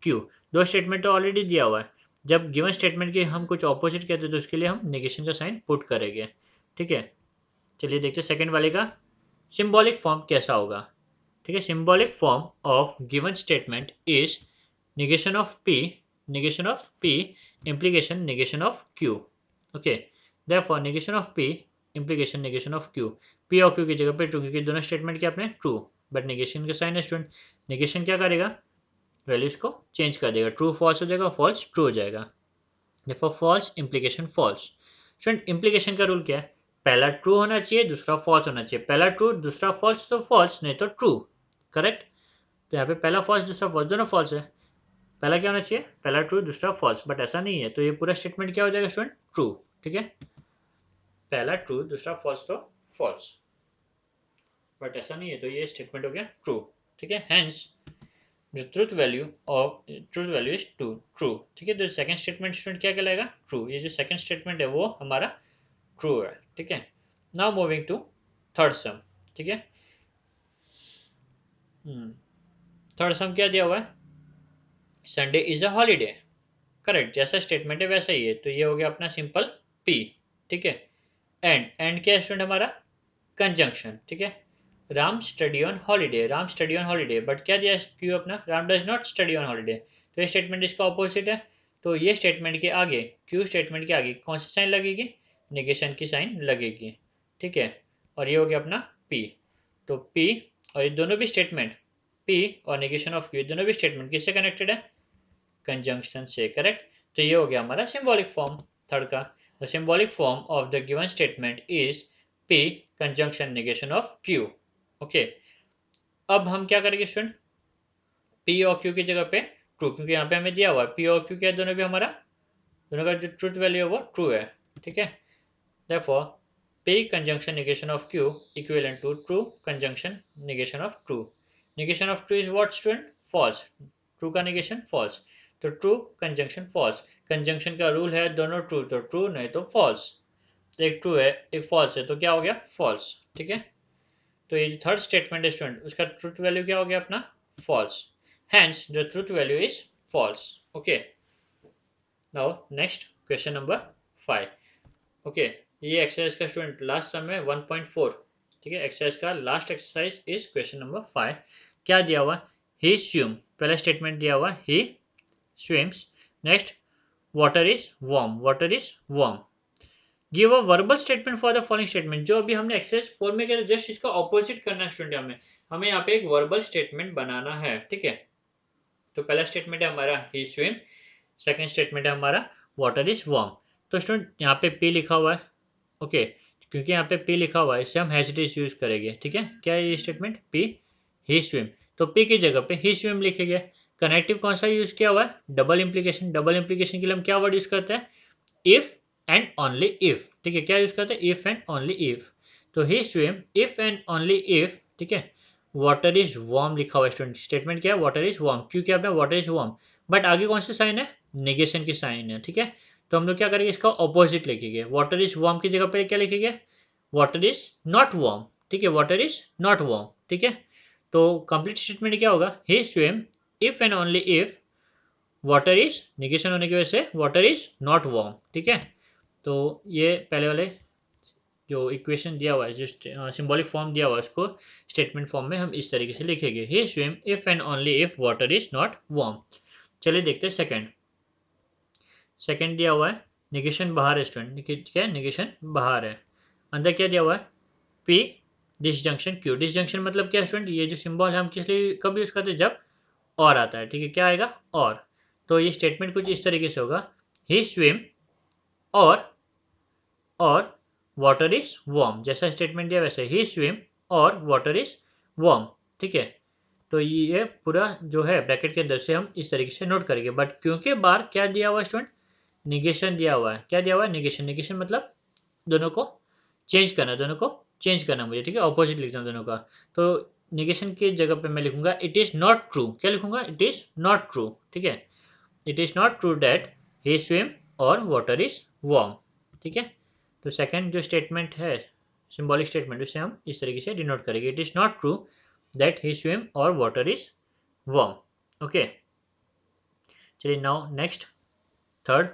S1: क्यू। दो स्टेटमेंट तो ऑलरेडी दिया हुआ है, जब गिवन स्टेटमेंट के हम कुछ ऑपोजिट कहते हैं तो उसके लिए हम निगेशन का साइन पुट करेंगे। ठीक है, चलिए देखते हैं सेकंड वाले का सिंबॉलिक फॉर्म कैसा होगा। ठीक है, symbolic form of given statement is negation of p, negation of p, implication negation of q. Okay, therefore negation of p, implication negation of q, p और q की जगह पे ट्रू, क्योंकि दोनों स्टेटमेंट क्या अपने ट्रू, बट नेगेशन का sign है स्टूडेंट, नेगेशन क्या करेगा, वैल्यूज को चेंज कर देगा, ट्रू फॉल्स हो जाएगा, फॉल्स ट्रू हो जाएगा। therefore false implication false. Student implication का रूल क्या है, पहला ट्रू होना चाहिए दूसरा फॉल्स होना चाहिए, पहला ट्रू दूसरा फॉल्स तो फॉल्स, नहीं तो ट्रू। करेक्ट, तो यहाँ पे पहला फॉल्स दूसरा फॉल्स दोनों फॉल्स है, पहला क्या होना चाहिए, पहला ट्रू दूसरा फॉल्स, बट ऐसा नहीं है। तो ये पूरा स्टेटमेंट क्या हो जाएगा स्टूडेंट, ट्रू। ठीक है, पहला ट्रू दूसरा फॉल्स तो फॉल्स, बट ऐसा नहीं है, तो ये स्टेटमेंट हो गया ट्रू। ठीक है, hence the truth value is true. ठीक है, तो सेकंड स्टेटमेंट स्टूडेंट क्या कहलाएगा, ट्रू। ये जो सेकंड स्टेटमेंट है वो हमारा ट्रू है। ठीक है, now moving to third sum. ठीक है, थर्ड सम क्या दिया हुआ है, Sunday is a holiday. Correct, जैसा स्टेटमेंट है वैसा ही है, तो ये हो गया अपना सिंपल पी। ठीक है, एंड क्या है स्टूडेंट हमारा, कंजंक्शन। ठीक है, Ram study on holiday, Ram study on holiday, but क्या दिया क्यों अपना, Ram does not study on holiday, तो ये स्टेटमेंट इसका ऑपोजिट है। तो ये स्टेटमेंट के आगे, क्यू स्टेटमेंट के आगे कौन सी साइन लगेगी, निगेशन की साइन लगेगी। ठीक है, और ये हो गया अपना पी। तो पी और ये दोनों भी स्टेटमेंट, पी और निगेशन ऑफ क्यू दोनों भी स्टेटमेंट किससे कनेक्टेड है, कंजंक्शन से। करेक्ट, तो ये हो गया हमारा सिंबॉलिक फॉर्म थर्ड का। The symbolic form of the given statement is P conjunction negation of Q. Okay, अब हम क्या करेंगे स्टूडेंट, पी और क्यू की जगह पे ट्रू, क्योंकि यहाँ पे हमें दिया हुआ है पी और क्यू क्या है, दोनों भी हमारा, दोनों का जो ट्रूथ वैल्यू है वो ट्रू है। ठीक है, therefore p conjunction negation of q equivalent to true conjunction negation of true। negation of true is what student, false। true का negation false, तो true conjunction false। conjunction का रूल है दोनों ट्रू तो ट्रू, नहीं तो false। एक true है एक फॉल्स है तो क्या हो गया, false। ठीक है, तो ये जो थर्ड स्टेटमेंट है स्टूडेंट उसका ट्रूथ वैल्यू क्या हो गया अपना, false। hence the truth value is false। okay, now next question number 5। Okay, ये एक्सरसाइज का स्टूडेंट लास्ट सम है 1.4। ठीक है, एक्सरसाइज का last exercise is question number 5। क्या दिया हुआ, ही स्विम, पहला स्टेटमेंट दिया हुआ he swims. Next, water is warm, water is warm. Give a verbal statement for the following statement, जो अभी हमने एक्सरसाइज 4 में किया जस्ट इसका ऑपोजिट करना है स्टूडेंट, हमें हमें यहाँ पे एक वर्बल स्टेटमेंट बनाना है। ठीक है, तो पहला स्टेटमेंट है हमारा ही स्विम, सेकंड स्टेटमेंट है हमारा वाटर इज वार्म। तो स्टूडेंट यहाँ पे पी लिखा हुआ है, ओके, क्योंकि यहाँ पे पी लिखा हुआ है इससे हम हैज इट इज यूज करेंगे। ठीक है, क्या है ये स्टेटमेंट, पी ही स्विम, तो पी की जगह पे ही स्विम लिखेंगे। कनेक्टिव कौन सा यूज किया हुआ है, डबल इंप्लीकेशन। डबल इंप्लीकेशन के लिए हम क्या वर्ड यूज करते हैं, इफ एंड ओनली इफ। ठीक है, क्या यूज करते हैं, इफ एंड ओनली इफ। तो he swim if and only if. ठीक है, वाटर इज वार्म लिखा हुआ है स्टूडेंट, स्टेटमेंट क्या है, वाटर इज वार्म, क्योंकि आपने वाटर इज वार्म, बट आगे कौन सा साइन है, नेगेशन की साइन है। ठीक है, तो हम लोग क्या करेंगे, इसका ऑपोजिट लिखेंगे, वाटर इज वार्म की जगह पे क्या लिखेंगे, वाटर इज नॉट वार्म। ठीक है, वाटर इज नॉट वार्म। ठीक है, तो कंप्लीट स्टेटमेंट क्या होगा, he swim if and only if water is, negation होने की वजह से वाटर इज नॉट वार्म। ठीक है, तो ये पहले वाले जो इक्वेशन दिया हुआ है, जो सिंबॉलिक फॉर्म दिया हुआ है उसको स्टेटमेंट फॉर्म में हम इस तरीके से लिखेंगे, he swim if and only if water is not warm. चलिए देखते हैं सेकंड। सेकंड दिया हुआ है निगेशन बाहर है स्टूडेंट, क्या है, निगेशन बाहर है। अंदर क्या दिया हुआ है, पी डिसजंक्शन क्यू। डिसजंक्शन मतलब क्या है स्टूडेंट, ये जो सिंबल है हम किस लिए कब यूज करते हैं, जब और आता है। ठीक है, क्या आएगा, और। तो ये स्टेटमेंट कुछ इस तरीके से होगा, ही स्विम और वाटर इज वार्म, जैसा स्टेटमेंट दिया वैसे ही स्विम और वाटर इज वार्म। ठीक है, तो ये पूरा जो है ब्रैकेट के अंदर से हम इस तरीके से नोट करेंगे। बट क्योंकि बाहर क्या दिया हुआ है स्टूडेंट, निगेशन दिया हुआ है। क्या दिया हुआ है, निगेशन। निगेशन मतलब दोनों को चेंज करना, दोनों को चेंज करना मुझे, ठीक है, ऑपोजिट लिखता हूँ दोनों का। तो निगेशन की जगह पे मैं लिखूंगा इट इज नॉट ट्रू। क्या लिखूंगा, इट इज नॉट ट्रू। ठीक है, it is not true that he swim और वाटर इज वार्म। ठीक है, तो सेकंड जो स्टेटमेंट है, सिंबॉलिक स्टेटमेंट, उसे हम इस तरीके से डिनोट करेंगे, it is not true that he swim और वाटर इज वार्म। ओके, चलिए now next, third,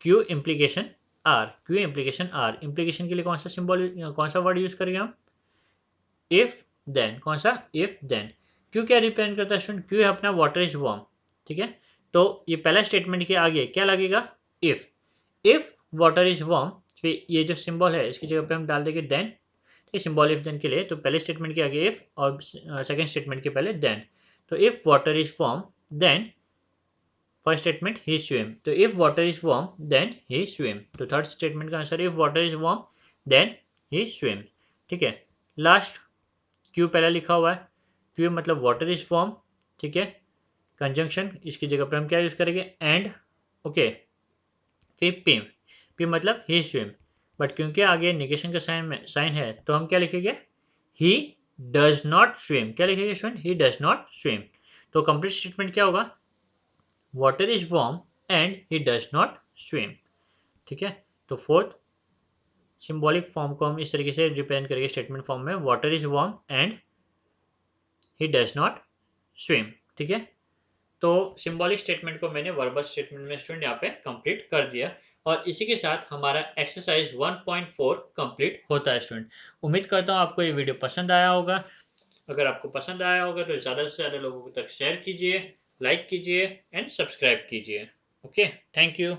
S1: Q implication R. Q implication R, implication के लिए कौन सा सिंबल, कौन सा वर्ड यूज करेंगे हम, इफ देन। कौन सा, इफ देन। क्यू क्या रिप्रेजेंट करता है स्टूडेंट, क्यू है अपना वाटर इज वार्म। ठीक है, तो ये पहला स्टेटमेंट के आगे क्या लगेगा, if. If water is warm, फिर ये जो सिंबल है इसकी जगह पे हम डाल देंगे देन। सिंबल इफ देन के लिए, तो पहले स्टेटमेंट के आगे इफ और सेकंड स्टेटमेंट के पहले देन। तो if water is warm then first statement he swim, तो if water is warm then he swim. तो थर्ड स्टेटमेंट का answer if water is warm then he swim. ठीक है, लास्ट क्यू पहले लिखा हुआ है, क्यू मतलब वाटर इज वार्म। ठीक है, कंजंक्शन, इसकी जगह पे हम क्या यूज करेंगे, एंड। ओके, फिर पी, पी मतलब ही स्विम। बट क्योंकि आगे निगेशन का साइन है, तो हम क्या लिखेंगे, ही डज नॉट स्विम। क्या लिखेंगे student, he does not swim. तो कंप्लीट स्टेटमेंट क्या होगा, water is warm and he does not swim. ठीक है, तो फोर्थ सिंबॉलिक फॉर्म को हम इस तरीके से रिप्रेजेंट करेंगे स्टेटमेंट फॉर्म में, water is warm and he does not swim. ठीक है, तो सिंबॉलिक स्टेटमेंट को मैंने वर्बल स्टेटमेंट में स्टूडेंट यहाँ पे कंप्लीट कर दिया। और इसी के साथ हमारा एक्सरसाइज 1.4 कंप्लीट होता है स्टूडेंट। उम्मीद करता हूँ आपको ये वीडियो पसंद आया होगा। अगर आपको पसंद आया होगा तो ज़्यादा से ज़्यादा लोगों तक शेयर कीजिए, लाइक कीजिए एंड सब्सक्राइब कीजिए। Okay, thank you.